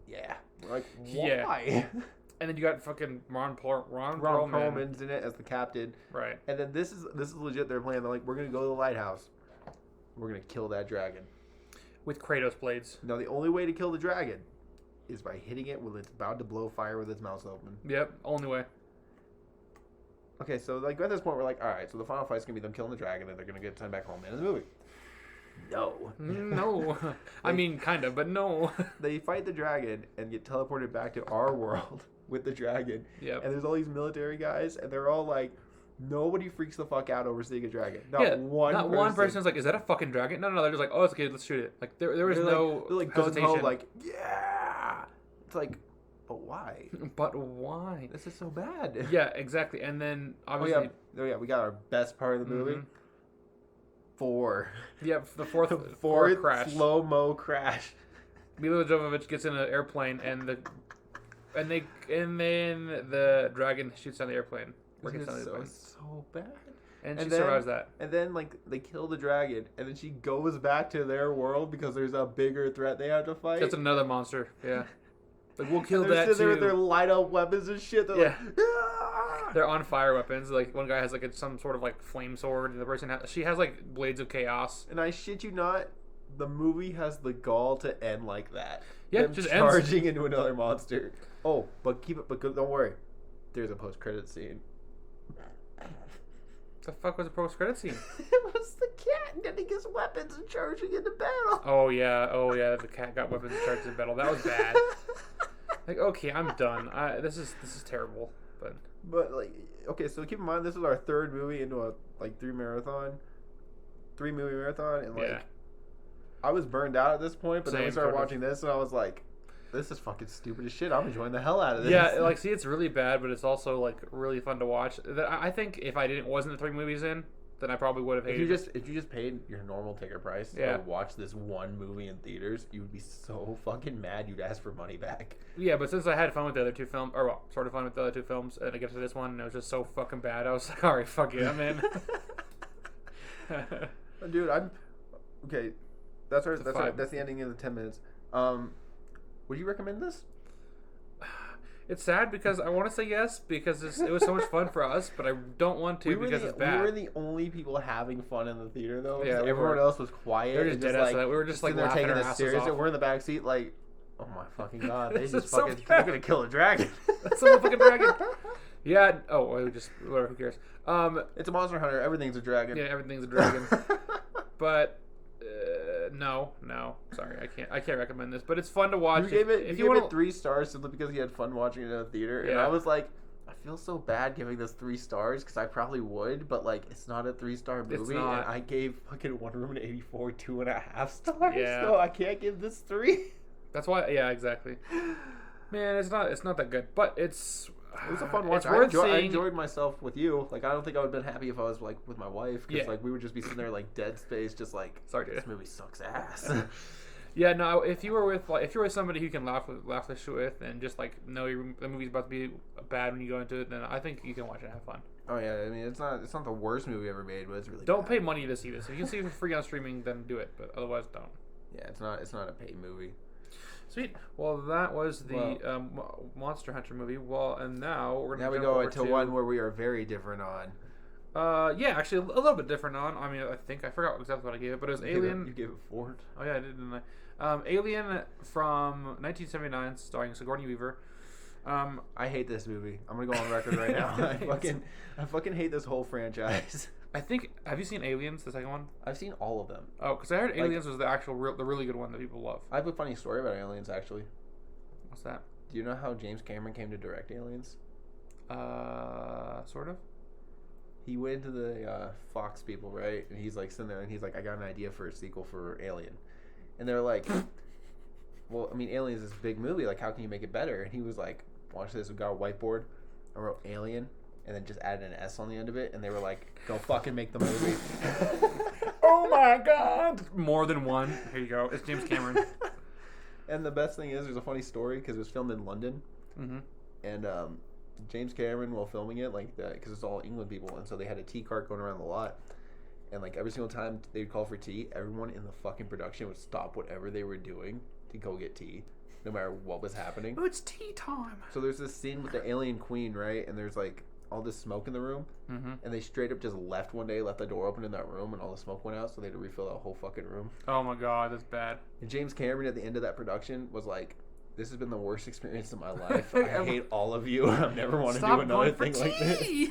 yeah. We're like, why? Yeah. And then you got fucking Ron Perlman's in it as the captain. Right. And then this is legit their plan. They're like, we're gonna go to the lighthouse. We're gonna kill that dragon. With Kratos blades. No, the only way to kill the dragon is by hitting it when it's about to blow fire with its mouth open. Yep, only way. Okay, so like at this point we're like, all right, so the final fight's gonna be them killing the dragon, and they're gonna get time back home. End of the movie. No. I mean, kind of, but no. They fight the dragon and get teleported back to our world with the dragon. Yep. And there's all these military guys, and they're all like, nobody freaks the fuck out over seeing a dragon. Not one person's like, is that a fucking dragon? No, they're just like, oh, it's okay, let's shoot it. Like, there was no they're like gung-ho, like, yeah! It's like, but why? But why? This is so bad. Yeah, exactly. And then obviously, we got our best part of the movie. 4. Yeah, the fourth crash. Slow-mo crash. Mila Jovovich gets in an airplane, and then the dragon shoots down the airplane. So bad. And she survives that. And then like they kill the dragon, and then she goes back to their world because there's a bigger threat they have to fight. That's another monster. Yeah. Like, we'll kill that too. They're with their light up weapons and shit. They're like, ah! They're on fire weapons. Like, one guy has like some sort of like flame sword, and the person she has like blades of chaos. And I shit you not, the movie has the gall to end like that. Yeah, just charging into another monster. Oh, but don't worry. There's a post-credit scene. The fuck was the post-credit scene? It was the cat getting his weapons and charging into battle. Oh yeah. The cat got weapons and charged into battle. That was bad. Like, okay, I'm done. This is terrible. But like, okay, so keep in mind this is our 3rd movie into a like 3 movie marathon, and like I was burned out at this point. But then we started watching this, and I was like, this is fucking stupid as shit. I'm enjoying the hell out of this. Yeah, like, see, it's really bad, but it's also like really fun to watch. I think if I wasn't 3 movies in, then I probably would have hated it. If you just paid your normal ticket price to watch this one movie in theaters, you would be so fucking mad you'd ask for money back. Yeah, but since I had fun with the other 2 films, or well, sort of fun with the other 2 films, and I get to this one, and it was just so fucking bad, I was like, alright, fuck it, I'm in. Dude, okay. That's the ending of the 10 minutes. Would you recommend this? It's sad because I want to say yes because it was so much fun for us, but I don't want to because it's bad. We were the only people having fun in the theater, though. Yeah, everyone else was quiet. They're just dead ass. We were just like laughing our asses off. And we're in the back seat, like, oh my fucking god, they're gonna kill a dragon. That's a fucking dragon. Yeah. Oh, whatever. Who cares? It's a monster hunter. Everything's a dragon. Yeah, everything's a dragon. But. No, sorry, I can't recommend this, but it's fun to watch. You gave it 3 stars simply because you had fun watching it in a theater, and I was like, I feel so bad giving this 3 stars because I probably would, but like it's not a 3-star movie, and I gave fucking Wonder Woman 84 2.5 stars. Yeah, so I can't give this 3. That's why. Yeah, exactly. Man, it's not that good, but it was a fun watch. I enjoyed myself with you. Like, I don't think I would have been happy if I was like with my wife, because like we would just be sitting there like dead space, just like, sorry, dude, this movie sucks ass. Yeah, no. If you were with somebody who can laugh this shit with, and just like know the movie's about to be bad when you go into it, then I think you can watch it and have fun. Oh yeah, I mean it's not the worst movie ever made, but it's really don't pay money to see this. If you can see it for free on streaming, then do it. But otherwise, don't. Yeah, it's not a paid movie. Sweet. Well, that was the Monster Hunter movie. Well, and now we're gonna go into one where we are very different on. Yeah, actually a little bit different on. I mean, I forgot exactly what I gave it, but it was Alien. You gave it 4. Oh yeah, I did, didn't I? Alien from 1979, starring Sigourney Weaver. I hate this movie. I'm gonna go on record right now. I fucking hate this whole franchise. Have you seen Aliens, the second one? I've seen all of them. Oh, because I heard Aliens was the really good one that people love. I have a funny story about Aliens, actually. What's that? Do you know how James Cameron came to direct Aliens? Sort of. He went to the Fox people, right? And he's like sitting there, and he's like, I got an idea for a sequel for Alien. And they're like, well, I mean, Aliens is a big movie. Like, how can you make it better? And he was like, watch this. We got a whiteboard. I wrote Alien. And then just added an S on the end of it, and they were like, "Go fucking make the movie." Oh my god! More than one. Here you go. It's James Cameron. And the best thing is, there's a funny story because it was filmed in London, and James Cameron, while filming it, like that, because it's all England people, and so they had a tea cart going around the lot, and like every single time they'd call for tea, everyone in the fucking production would stop whatever they were doing to go get tea, no matter what was happening. Oh, it's tea time. So there's this scene with the alien queen, right? And there's like all this smoke in the room, and they straight up just left the door open in that room, and all the smoke went out, so they had to refill that whole fucking room. Oh my god, that's bad. And James Cameron at the end of that production was like, this has been the worst experience of my life. I hate all of you. I never want to do another thing like this.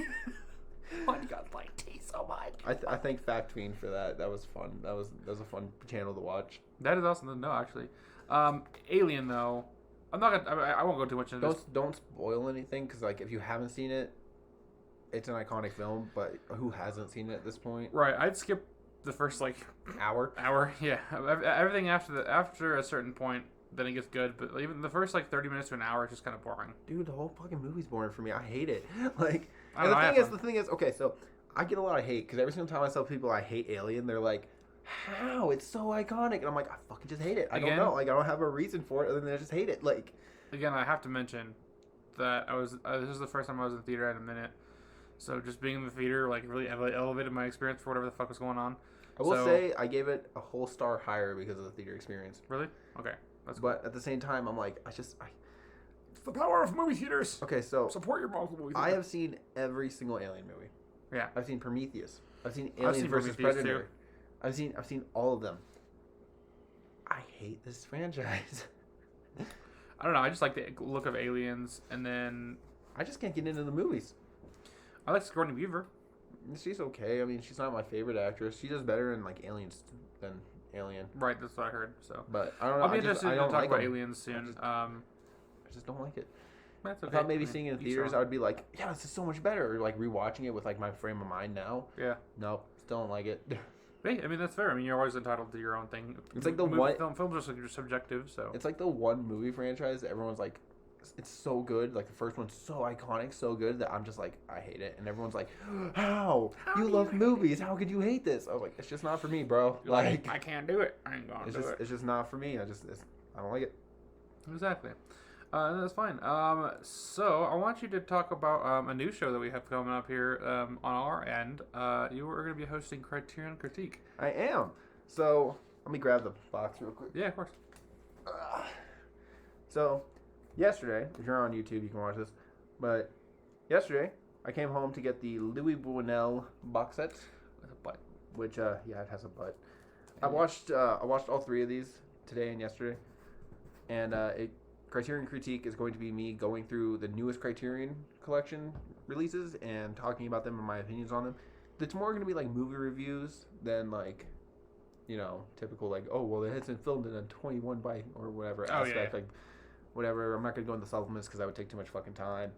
Why do you guys like tea so much? I thank Fact Fiend for that. That was fun. That was a fun channel to watch. That is awesome to know, actually. Alien, though, I'm not gonna. I won't go too much into this. Don't spoil anything, because like if you haven't seen it, it's an iconic film, but who hasn't seen it at this point? Right, I'd skip the first like hour. Yeah, everything after a certain point then it gets good. But even the first like 30 minutes to an hour is just kind of boring. Dude, the whole fucking movie's boring for me. I hate it. Like, the thing is, okay, so I get a lot of hate because every single time I tell people I hate Alien, they're like, how? It's so iconic. And I'm like, I fucking just hate it. I don't know. Like, I don't have a reason for it other than I just hate it. Like, again, I have to mention that this is the first time I was in the theater in a minute. So just being in the theater, like, really elevated my experience for whatever the fuck was going on. I will say I gave it a whole star higher because of the theater experience. Really? Okay. That's cool. But at the same time, I'm like, it's the power of movie theaters. Okay, so support your local movie theater. I have seen every single Alien movie. Yeah. I've seen Prometheus. I've seen Alien vs. Predator. Too. I've seen all of them. I hate this franchise. I don't know. I just like the look of Aliens, and then I just can't get into the movies. I like Sigourney Weaver. She's okay. I mean, she's not my favorite actress. She does better in like Aliens than Alien. Right, that's what I heard. So, but I don't know. I'll be interested to talk about Aliens soon. I just don't like it. That's okay. I thought maybe seeing it in theaters, I would be like, yeah, this is so much better. Or like rewatching it with like my frame of mind now. Yeah. Nope, still don't like it. Hey, I mean that's fair. I mean you're always entitled to your own thing. It's like the one films are subjective, so it's like the one movie franchise that everyone's like, it's so good. Like the first one's so iconic, so good that I'm just like, I hate it, and everyone's like, how you love movies? How could you hate this? I was like, it's just not for me, bro. Like I can't do it. I ain't gonna do it. It's just not for me. I don't like it. Exactly. That's fine. So I want you to talk about a new show that we have coming up here on our end. You are going to be hosting Criterion Critique. I am. So let me grab the box real quick. Yeah, of course. So yesterday, if you're on YouTube, you can watch this. But yesterday, I came home to get the Louis Buñuel box set. With a butt. Which, yeah, it has a butt. I watched all three of these today and yesterday, and Criterion Critique is going to be me going through the newest Criterion collection releases and talking about them and my opinions on them. It's more going to be like movie reviews than like, typical like, oh, well, it hasn't filmed in a 21 by or whatever aspect. Yeah. Like, whatever. I'm not going to go into supplements because that would take too much fucking time.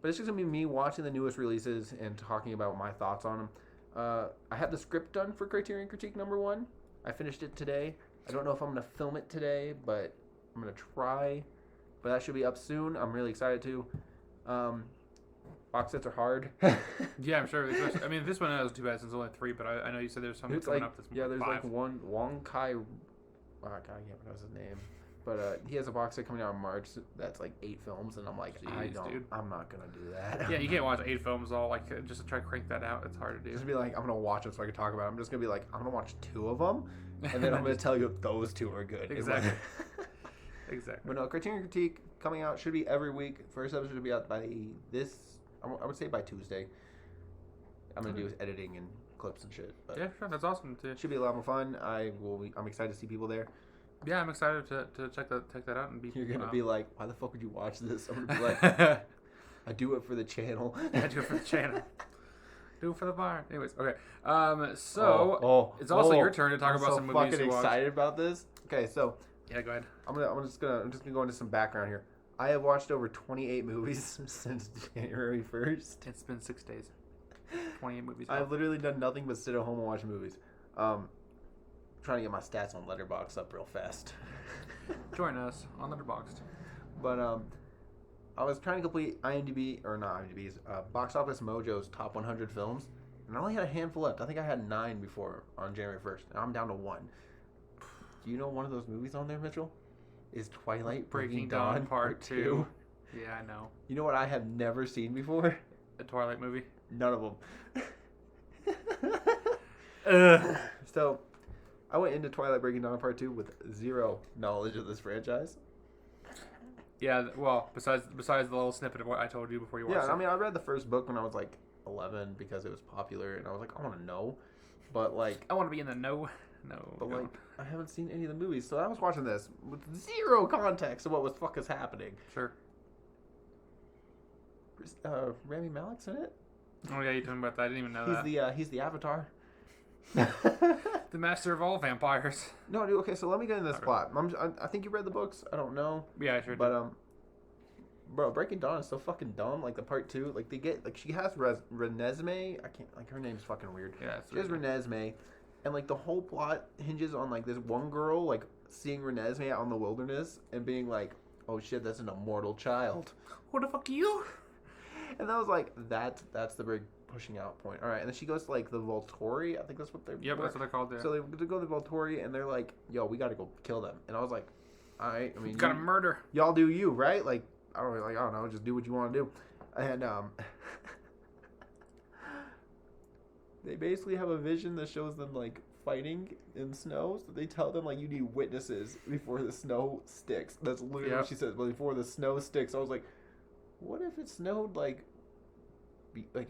But it's just going to be me watching the newest releases and talking about my thoughts on them. I have the script done for Criterion Critique #1. I finished it today. I don't know if I'm going to film it today, but I'm going to try. But that should be up soon. I'm really excited to. Box sets are hard. Yeah, I'm sure. I mean, this one isn't too bad since it's only 3, but I know you said there's something coming up that's more. Yeah, there's 5. like one Wong Kai. Oh, God, I can't pronounce his name. But he has a box set coming out in March that's like 8 films, and I'm like, dude. I'm not gonna do that. Yeah, you can't watch 8 films all like just to try to crank that out. It's hard to do. Just be like, I'm gonna watch it so I can talk about it. I'm just gonna be like, I'm gonna watch 2 of them, and then I'm gonna tell you if those 2 are good. Exactly. Exactly. But no, Criterion Critique coming out should be every week. First episode should be out by I would say by Tuesday. I'm gonna do editing and clips and shit. But yeah, sure, that's awesome too. Should be a lot more fun. I'm excited to see people there. Yeah, I'm excited to check that out and be. You're gonna be like, why the fuck would you watch this? I'm gonna be like, I do it for the channel. I do it for the channel. Do it for the bar. Anyways, okay. So it's also your turn to talk about some movies you watched. I'm so fucking excited about this. Okay, so yeah, go ahead. I'm just gonna go into some background here. I have watched over 28 movies since January 1st. It's been 6 days. 28 movies. I've literally done nothing but sit at home and watch movies. Trying to get my stats on Letterboxd up real fast. Join us on Letterboxd. But I was trying to complete Box Office Mojo's top 100 films, and I only had a handful left. I think I had 9 before on January 1st, and I'm down to 1. Do you know one of those movies on there, Mytchel? Is Twilight Breaking Dawn Part 2. Yeah, I know. You know what I have never seen before? A Twilight movie? None of them. So, I went into Twilight Breaking Dawn Part 2 with 0 knowledge of this franchise. Yeah, well, besides the little snippet of what I told you before you watched it. Yeah, I mean, I read the first book when I was like 11 because it was popular, and I was like, I want to know. But like, I want to be in the know. No, but like, I haven't seen any of the movies, so I was watching this with 0 context of what the fuck is happening. Sure. Rami Malek's in it. Oh yeah, you told me about that. I didn't even know that. He's the Avatar. The master of all vampires. No, dude. Okay, so let me get into this plot. I think you read the books. I don't know. Yeah, I sure did. But bro, Breaking Dawn is so fucking dumb. Like the part 2, like they get like she has Renesmee. I can't her name's fucking weird. Yeah, she has Renesmee, and like the whole plot hinges on like this one girl like seeing Renesmee out in the wilderness and being like, oh shit, that's an immortal child. Who the fuck are you? And I was like, that's the big pushing out point. All right, and then she goes to like the Volturi. I think that's what they're. Yep, that's what they're called there. So they go to the Volturi and they're like, yo, we got to go kill them. And I was like, all right. I mean, gotta murder. Y'all do you, right? Like I don't know, just do what you want to do. And they basically have a vision that shows them like fighting in snow. So they tell them like you need witnesses before the snow sticks. That's literally what she says. But before the snow sticks, I was like, what if it snowed like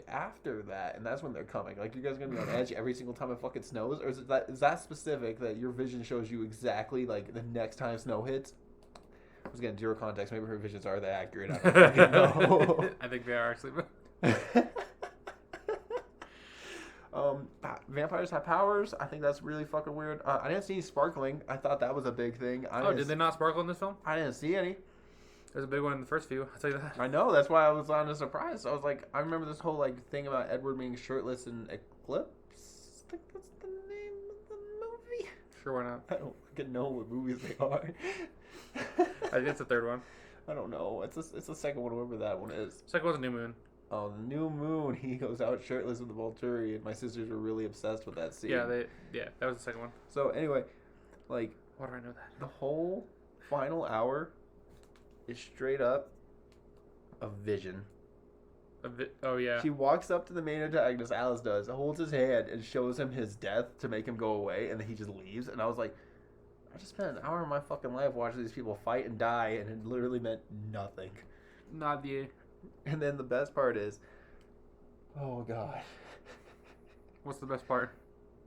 after that, and that's when they're coming? Like, you guys are gonna be on edge every single time it fucking snows, or is that specific that your vision shows you exactly like the next time snow hits? I was getting zero context. Maybe her visions are that accurate. I don't fucking know. I think they are actually. Vampires have powers. I think that's really fucking weird. I didn't see any sparkling. I thought that was a big thing. Did they not sparkle in this film? I didn't see any. There's a big one in the first few. I'll tell you that. I know. That's why I was on a surprise. I was like, I remember this whole like thing about Edward being shirtless in Eclipse. I think that's the name of the movie. Sure, why not? I don't fucking know what movies they are. I think it's the third one. I don't know. It's the second one, whatever that one is. Second one's a New Moon. Oh, the New Moon. He goes out shirtless with the Volturi, and my sisters were really obsessed with that scene. Yeah, that was the second one. So anyway, like, why do I know that? The whole final hour is straight up a vision. Oh yeah. She walks up to the main antagonist, Alice does, holds his hand and shows him his death to make him go away, and then he just leaves. And I was like, I just spent an hour of my fucking life watching these people fight and die, and it literally meant nothing. Not the. And then the best part is, oh god. What's the best part?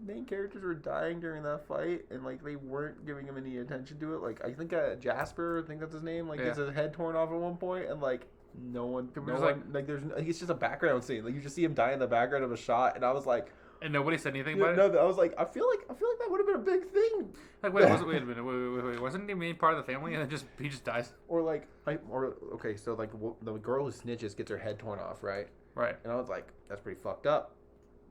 Main characters were dying during that fight, and like they weren't giving him any attention to it. Like I think Jasper, I think that's his name, like gets his head torn off at one point, and like no one like there's it's just a background scene. Like you just see him die in the background of a shot, and I was like, and nobody said anything about it. No, I was like, I feel like that would have been a big thing. Like wait a minute, wait, wasn't he made part of the family, and then he just dies? Or like, okay, so like the girl who snitches gets her head torn off, right? Right. And I was like, that's pretty fucked up.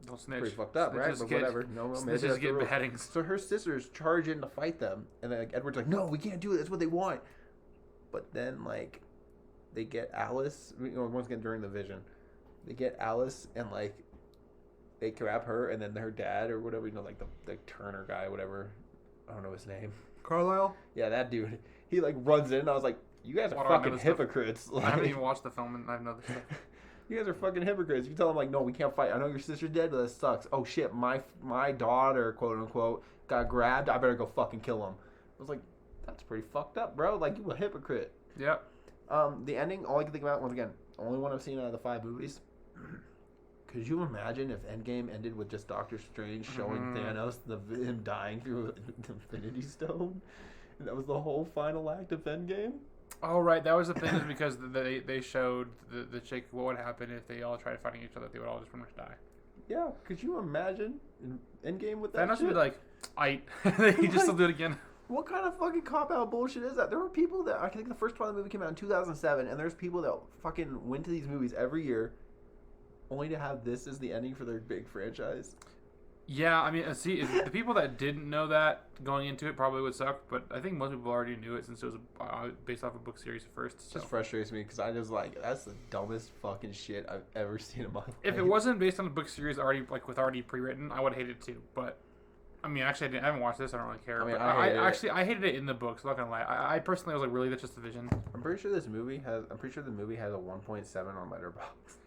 Don't snitch. Pretty fucked up, right? But whatever. No, snitches get beheadings. So her sisters charge in to fight them, and then like, Edward's like, no, we can't do it. That's what they want. But then like, they get Alice. Once again during the vision, they get Alice and like, they grab her, and then her dad or whatever, like the Turner guy, whatever. I don't know his name. Carlisle? Yeah, that dude. He like runs in, and I was like, you guys are fucking hypocrites. I haven't even watched the film, and I know this stuff. You guys are fucking hypocrites. You tell them like, no, we can't fight. I know your sister's dead, but that sucks. Oh shit, my daughter, quote unquote, got grabbed. I better go fucking kill him. I was like, that's pretty fucked up, bro. Like, you a hypocrite. Yep. The ending, all I can think about, once again, only one I've seen out of the 5 movies. Could you imagine if Endgame ended with just Doctor Strange showing Thanos him dying through the Infinity Stone? And that was the whole final act of Endgame? Oh, right. That was the thing, is because they showed the chick what would happen if they all tried fighting each other. They would all just pretty much die. Yeah. Could you imagine Endgame with that Thanos shit? would be like, he just still do it again. What kind of fucking cop-out bullshit is that? There were people that, I think the first Twilight movie came out in 2007, and there's people that fucking went to these movies every year only to have this as the ending for their big franchise. Yeah, I mean, see, the people that didn't know that going into it probably would suck, but I think most people already knew it since it was based off a book series at first. So. It just frustrates me because I just like, that's the dumbest fucking shit I've ever seen in my life. If it wasn't based on a book series already pre-written, I would hate it too. But I mean, actually, I haven't watched this. I don't really care. I mean, I hated it in the books. I'm not gonna lie. I personally was like, really, that's just a vision. I'm pretty sure the movie has a 1.7 on Letterboxd.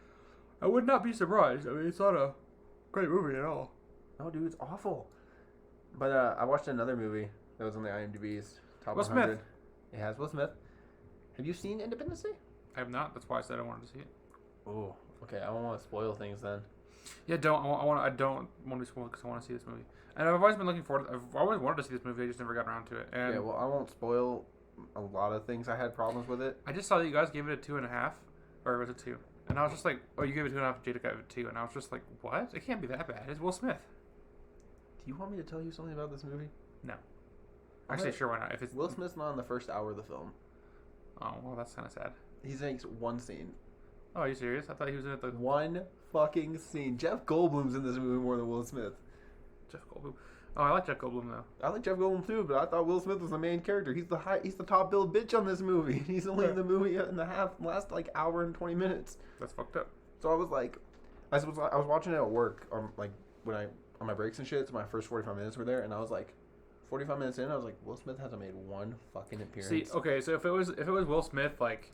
I would not be surprised. I mean, it's not a great movie at all. No, dude, it's awful. But I watched another movie that was on the IMDb's top 100. Smith. It has Will Smith. Have you seen Independence Day? I have not. That's why I said I wanted to see it. Oh, okay. I don't want to spoil things then. Yeah, don't. I don't want to be spoiled because I want to see this movie. And I've always been looking forward. I've always wanted to see this movie. I just never got around to it. And yeah, well, I won't spoil a lot of things. I had problems with it. I just saw that you guys gave it a 2.5, or was it 2? And I was just like, oh, you gave it 2.5. Jada gave it 2, and I was just like, what? It can't be that bad. It's Will Smith. Do you want me to tell you something about this movie? No. Actually, sure, why not? If it's Will Smith's not in the first hour of the film. Oh, well, that's kind of sad. He makes one scene. Oh, are you serious? I thought he was in it. One fucking scene. Jeff Goldblum's in this movie more than Will Smith. Jeff Goldblum. Oh, I like Jeff Goldblum though. I like Jeff Goldblum too, but I thought Will Smith was the main character. He's the top billed bitch on this movie. He's only in the movie in the last like hour and 20 minutes. That's fucked up. So I was like, I was watching it at work, like when I on my breaks and shit. So my first 45 minutes were there, and I was like, 45 minutes in, I was like, Will Smith hasn't made one fucking appearance. See, okay, so if it was Will Smith, like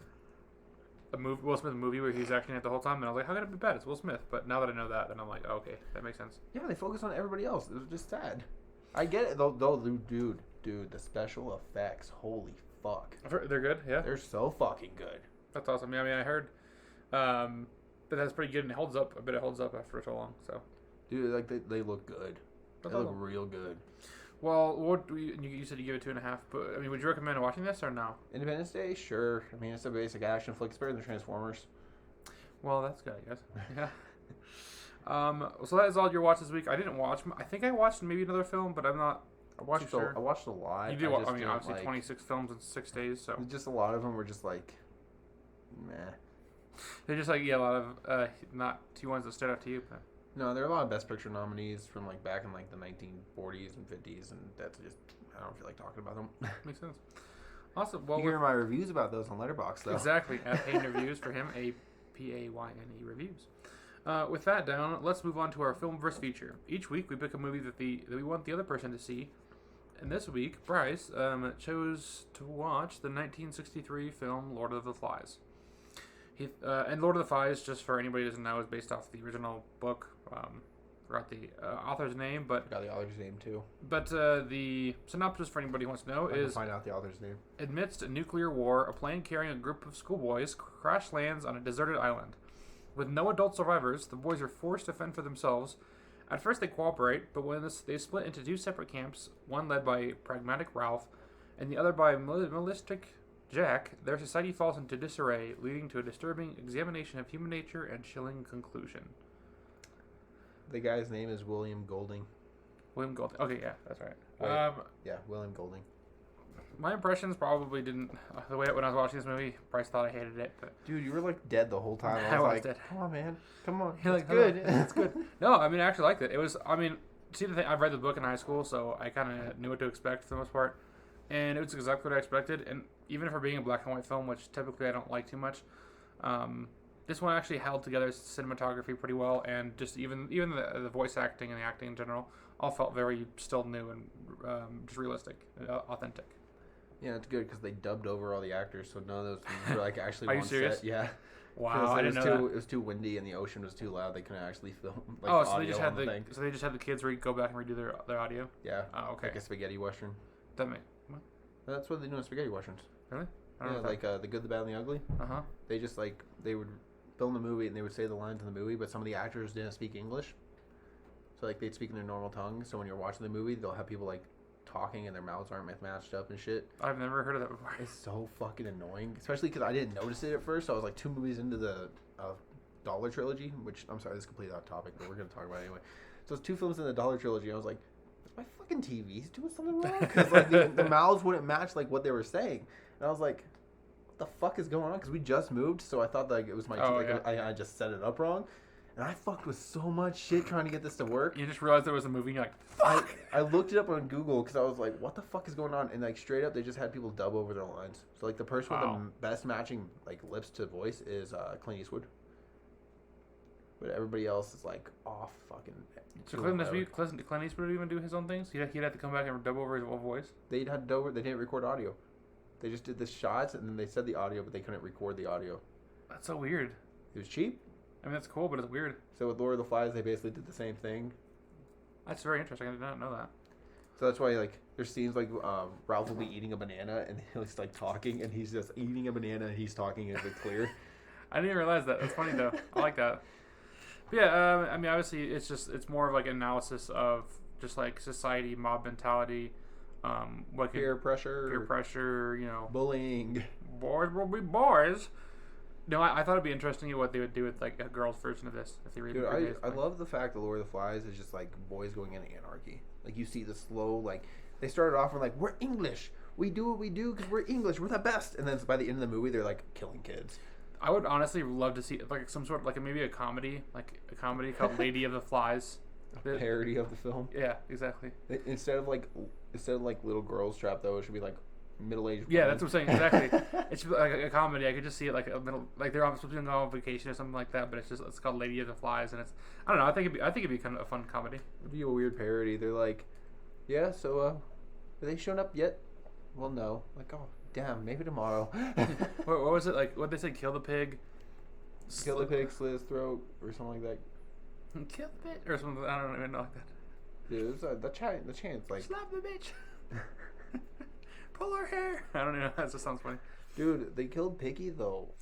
Will Smith movie where he's acting it the whole time, then I was like, how could it be bad? It's Will Smith. But now that I know that, then I'm like, oh, okay, that makes sense. Yeah, they focus on everybody else. It was just sad. I get it though, dude, the special effects, holy fuck. They're good, yeah. They're so fucking good. That's awesome. Yeah, I mean, I heard that that's pretty good and it holds up. I bet it holds up after so long. So, dude, like they look good. They look real good. Well, what you said you give it 2.5, but I mean, would you recommend watching this or no? Independence Day, sure. I mean, it's a basic action flick. It's better than Transformers. Well, that's good, I guess. Yeah. So that is all your watch this week. I didn't watch. I think I watched maybe another film, but I'm not. I watched a lot. You did. I mean, obviously, 26 films in 6 days. So just a lot of them were just like, meh. They're just like a lot of not two ones that stood out to you. But. No, there are a lot of Best Picture nominees from like back in like the 1940s and 50s, and that's just I don't feel like talking about them. Makes sense. Awesome. Well, you can hear my reviews about those on Letterboxd, though. Exactly. At Payne Reviews for him, APAYNE Reviews. With that down, let's move on to our Filmverse feature. Each week, we pick a movie that we want the other person to see. And this week, Bryce chose to watch the 1963 film Lord of the Flies. And Lord of the Flies, just for anybody who doesn't know, is based off the original book. Forgot the author's name, but forgot the author's name too. But the synopsis for anybody who wants to know is: find out the author's name. Amidst a nuclear war, a plane carrying a group of schoolboys crash lands on a deserted island. With no adult survivors, the boys are forced to fend for themselves. At first, they cooperate, but when they split into 2 separate camps, one led by pragmatic Ralph, and the other by militaristic Jack, their society falls into disarray, leading to a disturbing examination of human nature and chilling conclusion. The guy's name is William Golding. William Golding. Okay, yeah, that's right. Yeah, William Golding. My impressions probably didn't. The way when I was watching this movie, Bryce thought I hated it. But dude, you were like dead the whole time. I was like, dead. Come on, man. Come on. You're it's good. It's good. No, I mean, I actually liked it. It was. I mean, see the thing. I've read the book in high school, so I kind of knew what to expect for the most part, and it was exactly what I expected. And even for being a black and white film, which typically I don't like too much, this one actually held together cinematography pretty well, and just even the voice acting and the acting in general all felt very still new and just realistic, authentic. Yeah, it's good because they dubbed over all the actors, so none of those were like actually Are on you serious? set. Yeah. Wow, I didn't know that. It was too windy and the ocean was too loud. They couldn't actually film. Like, oh, so they just had the kids go back and redo their audio. Yeah. Oh, okay. Like a spaghetti western. That makes. That's what they do in spaghetti westerns. Really? I don't know like The Good, the Bad, and the Ugly. They just they would film the movie and they would say the lines in the movie, but some of the actors didn't speak English. So like they'd speak in their normal tongue. So when you're watching the movie, they'll have people like talking and their mouths aren't matched up and shit. I've never heard of that before. It's so fucking annoying, especially because I didn't notice it at first. So I was like 2 movies into the Dollar trilogy, which I'm sorry, this is completely off topic, but we're gonna talk about it anyway. So it's 2 films in the Dollar trilogy. I was like, is my fucking TV's doing something wrong? Because like the mouths wouldn't match like what they were saying, and I was like, what the fuck is going on? Because we just moved, so I thought like it was my I just set it up wrong. And I fucked with so much shit trying to get this to work. You just realized there was a movie and you're like, fuck! I looked it up on Google because I was like, what the fuck is going on? And like straight up, they just had people dub over their lines. So like the person with the best matching like lips to voice is Clint Eastwood. But everybody else is like off fucking. So Clint Eastwood would even do his own things? He'd have to come back and dub over his own voice? They didn't record audio. They just did the shots and then they said the audio, but they couldn't record the audio. That's so weird. It was cheap. I mean, that's cool, but it's weird. So with Lord of the Flies, they basically did the same thing. That's very interesting. I did not know that. So that's why, like, there's scenes like Ralph will be eating a banana and he's like talking, and he's just eating a banana and he's talking and it's clear. I didn't even realize that. That's funny though. I like that. But yeah, I mean, obviously, it's more of like an analysis of just like society, mob mentality, peer pressure, you know, bullying. Boys will be boys. No, I thought it'd be interesting what they would do with like a girl's version of this if they read. Dude, I love the fact that Lord of the Flies is just like boys going into anarchy. Like you see the slow like they started off with like we're English, we do what we do because we're English, we're the best, and then by the end of the movie they're like killing kids. I would honestly love to see like some sort of like maybe a comedy called Lady of the Flies. A parody of the film. Yeah, exactly. Instead of like little girls trap though, it should be like middle-aged. Yeah, that's what I'm saying. Exactly. It should be like a comedy. I could just see it like a middle, like they're supposed to be on vacation or something like that. But it's called Lady of the Flies, and I don't know. I think it'd be kind of a fun comedy. It'd be a weird parody. They're like, yeah, so are they shown up yet? Well, no. Like, oh, damn, maybe tomorrow. What was it like? What they say? Kill the pig. Kill the pig, slit his throat, or something like that. Kill the pig, or something. I don't even know like that. Dude, it was, the chance like slap the bitch. Pull her hair. I don't know. That just sounds funny. Dude, they killed Piggy though.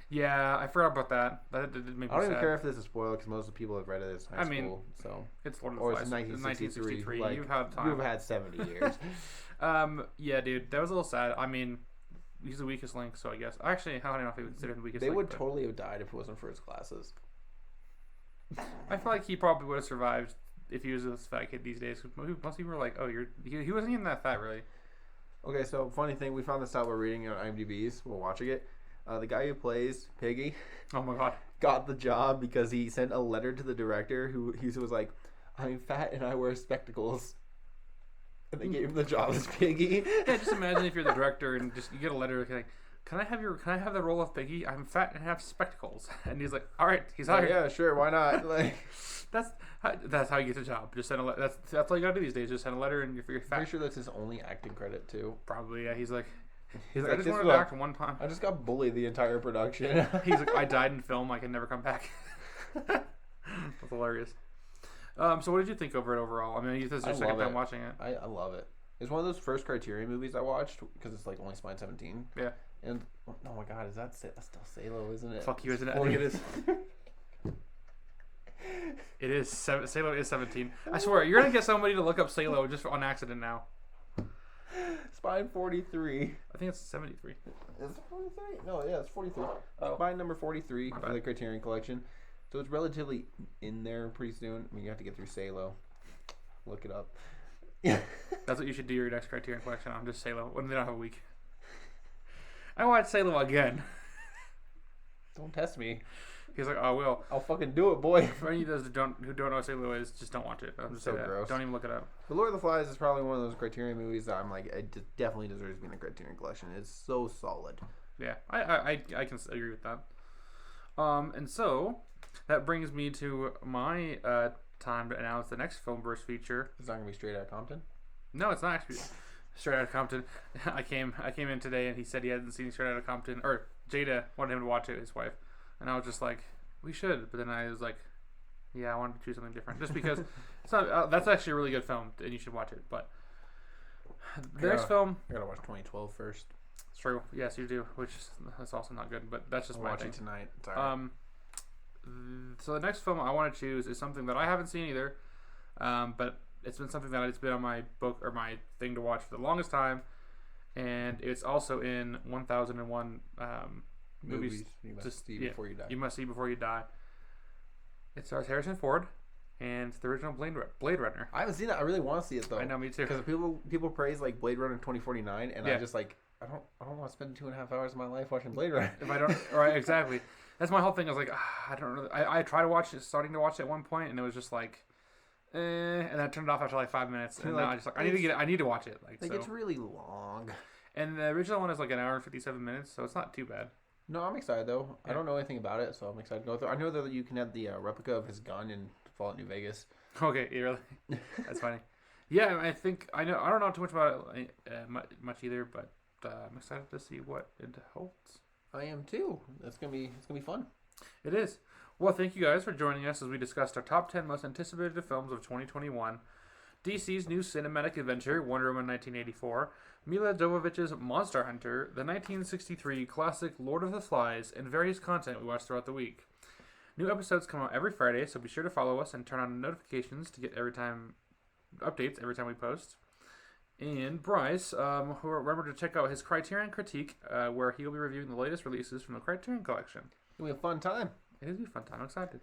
Yeah, I forgot about that. That did make me sad. I don't even care if this is a spoiler because most of the people have read it as high school. So it's Lord of the Flies. It's 1963. Like, you've had time. You've had 70 years. Yeah, dude, that was a little sad. I mean, he's the weakest link, so I guess. Actually, I don't know if he would consider him the weakest link. They would totally have died if it wasn't for his glasses. I feel like he probably would have survived if he was a fat kid these days. Most people were like, oh, he wasn't even that fat, really. Okay, so funny thing, we found this out. We're reading it on IMDb's. We're watching it. The guy who plays Piggy, oh my god, got the job because he sent a letter to the director who he was like, "I'm fat and I wear spectacles," and they gave him the job as Piggy. Yeah, just imagine if you're the director and just you get a letter like, "Can I have the role of Piggy? I'm fat and have spectacles," and he's like, "All right, he's hired." Yeah, sure, why not? Like, that's how you get the job. Just send a letter. That's all you gotta do these days. Just send a letter and you're fat. Pretty sure that's his only acting credit too. Probably, yeah. He's like, I just wanted to act one time. I just got bullied the entire production. He's like, I died in film. I can never come back. That's hilarious. So what did you think of it overall? I mean, this is your second time watching it. I love it. It's one of those first Criterion movies I watched because it's like only Spine 17. Yeah. And oh my god, that's still Salo, isn't it? Fuck you, isn't it? I think it is. It is. Salo is 17. I swear, you're gonna get somebody to look up Salo just on accident now. Spine 43. I think it's 73. Is it 43? No, yeah, it's 43. Spine number 43 for the Criterion Collection. So it's relatively in there pretty soon. I mean, you have to get through Salo. Look it up. Yeah. That's what you should do your next Criterion Collection on, just Salo, when they don't have a week. I watched Salo again. Don't test me. He's like, oh, will. I'll fucking do it, boy. For any of those who don't know what Salo is, just don't watch it. I'm just so gross. Don't even look it up. The Lord of the Flies is probably one of those Criterion movies that I'm like, it definitely deserves to be in the Criterion Collection. It's so solid. Yeah, I can agree with that. And so that brings me to my time to announce the next Filmverse feature. It's not gonna be Straight Outta Compton. No, it's not actually Straight Outta Compton. I came in today and he said he hadn't seen Straight Outta Compton, or Jada wanted him to watch it, his wife, and I was just like, we should. But then I was like, yeah, I wanted to choose something different, just because it's not. That's actually a really good film, and you should watch it. But the next film, I gotta watch 2012 first. It's true. Yes, you do, that's also not good. But that's just I'm my watching thing. tonight. It's alright. So the next film I want to choose is something that I haven't seen either, but it's been something that it's been on my book or my thing to watch for the longest time, and it's also in 1001 movies you must see before you die. You must see before you die. It stars Harrison Ford, and it's the original Blade Runner. I haven't seen it. I really want to see it though. I know, me too. Because people praise like Blade Runner 2049, and yeah. I just like I don't want to spend 2.5 hours of my life watching Blade Runner. If I don't, right, exactly. That's my whole thing. I was like, I don't know. I tried to watch it, starting to watch it at one point, and it was just like, and I turned it off after like 5 minutes, and now I just like I need to watch it. Like so. It's really long. And the original one is like an hour and 57 minutes, so it's not too bad. No, I'm excited though. Yeah. I don't know anything about it, so I'm excited to go through. I know that you can have the replica of his gun in Fallout New Vegas. Okay, really? That's funny. Yeah, I think I know. I don't know too much about it much either, but I'm excited to see what it holds. I am too. It's gonna be fun. It is. Well, thank you guys for joining us as we discussed our top 10 most anticipated films of 2021. DC's new cinematic adventure, Wonder Woman 1984, Mila Jovovich's Monster Hunter, the 1963 classic Lord of the Flies, and various content we watched throughout the week. New episodes come out every Friday, so be sure to follow us and turn on notifications to get updates every time we post. And Bryce, remember to check out his Criterion Critique, where he'll be reviewing the latest releases from the Criterion Collection. It'll be a fun time. It is a fun time. I'm excited.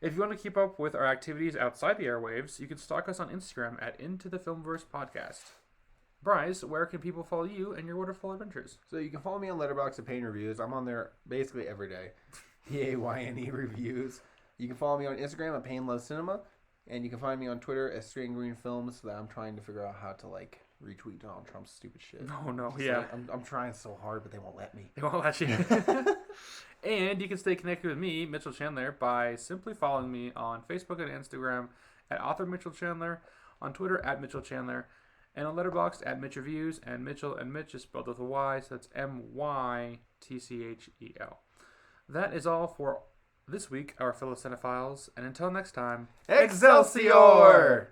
If you want to keep up with our activities outside the airwaves, you can stalk us on Instagram at Into the Filmverse Podcast. Bryce, where can people follow you and your wonderful adventures? So you can follow me on Letterboxd at Payne Reviews. I'm on there basically every day. PAYNE Reviews. You can follow me on Instagram at Payne Loves Cinema. And you can find me on Twitter as Straight and Green Films. That I'm trying to figure out how to like retweet Donald Trump's stupid shit. No, yeah. Like, I'm trying so hard, but they won't let me. They won't let you. And you can stay connected with me, Mytchel Chandler, by simply following me on Facebook and Instagram at author Mytchel Chandler, on Twitter at Mytchel Chandler, and on Letterboxd at Mytch Reviews, and Mytchel and Mytch is spelled with a Y, so that's Mytchel. That is all for this week, our fellow cinephiles, and until next time, Excelsior!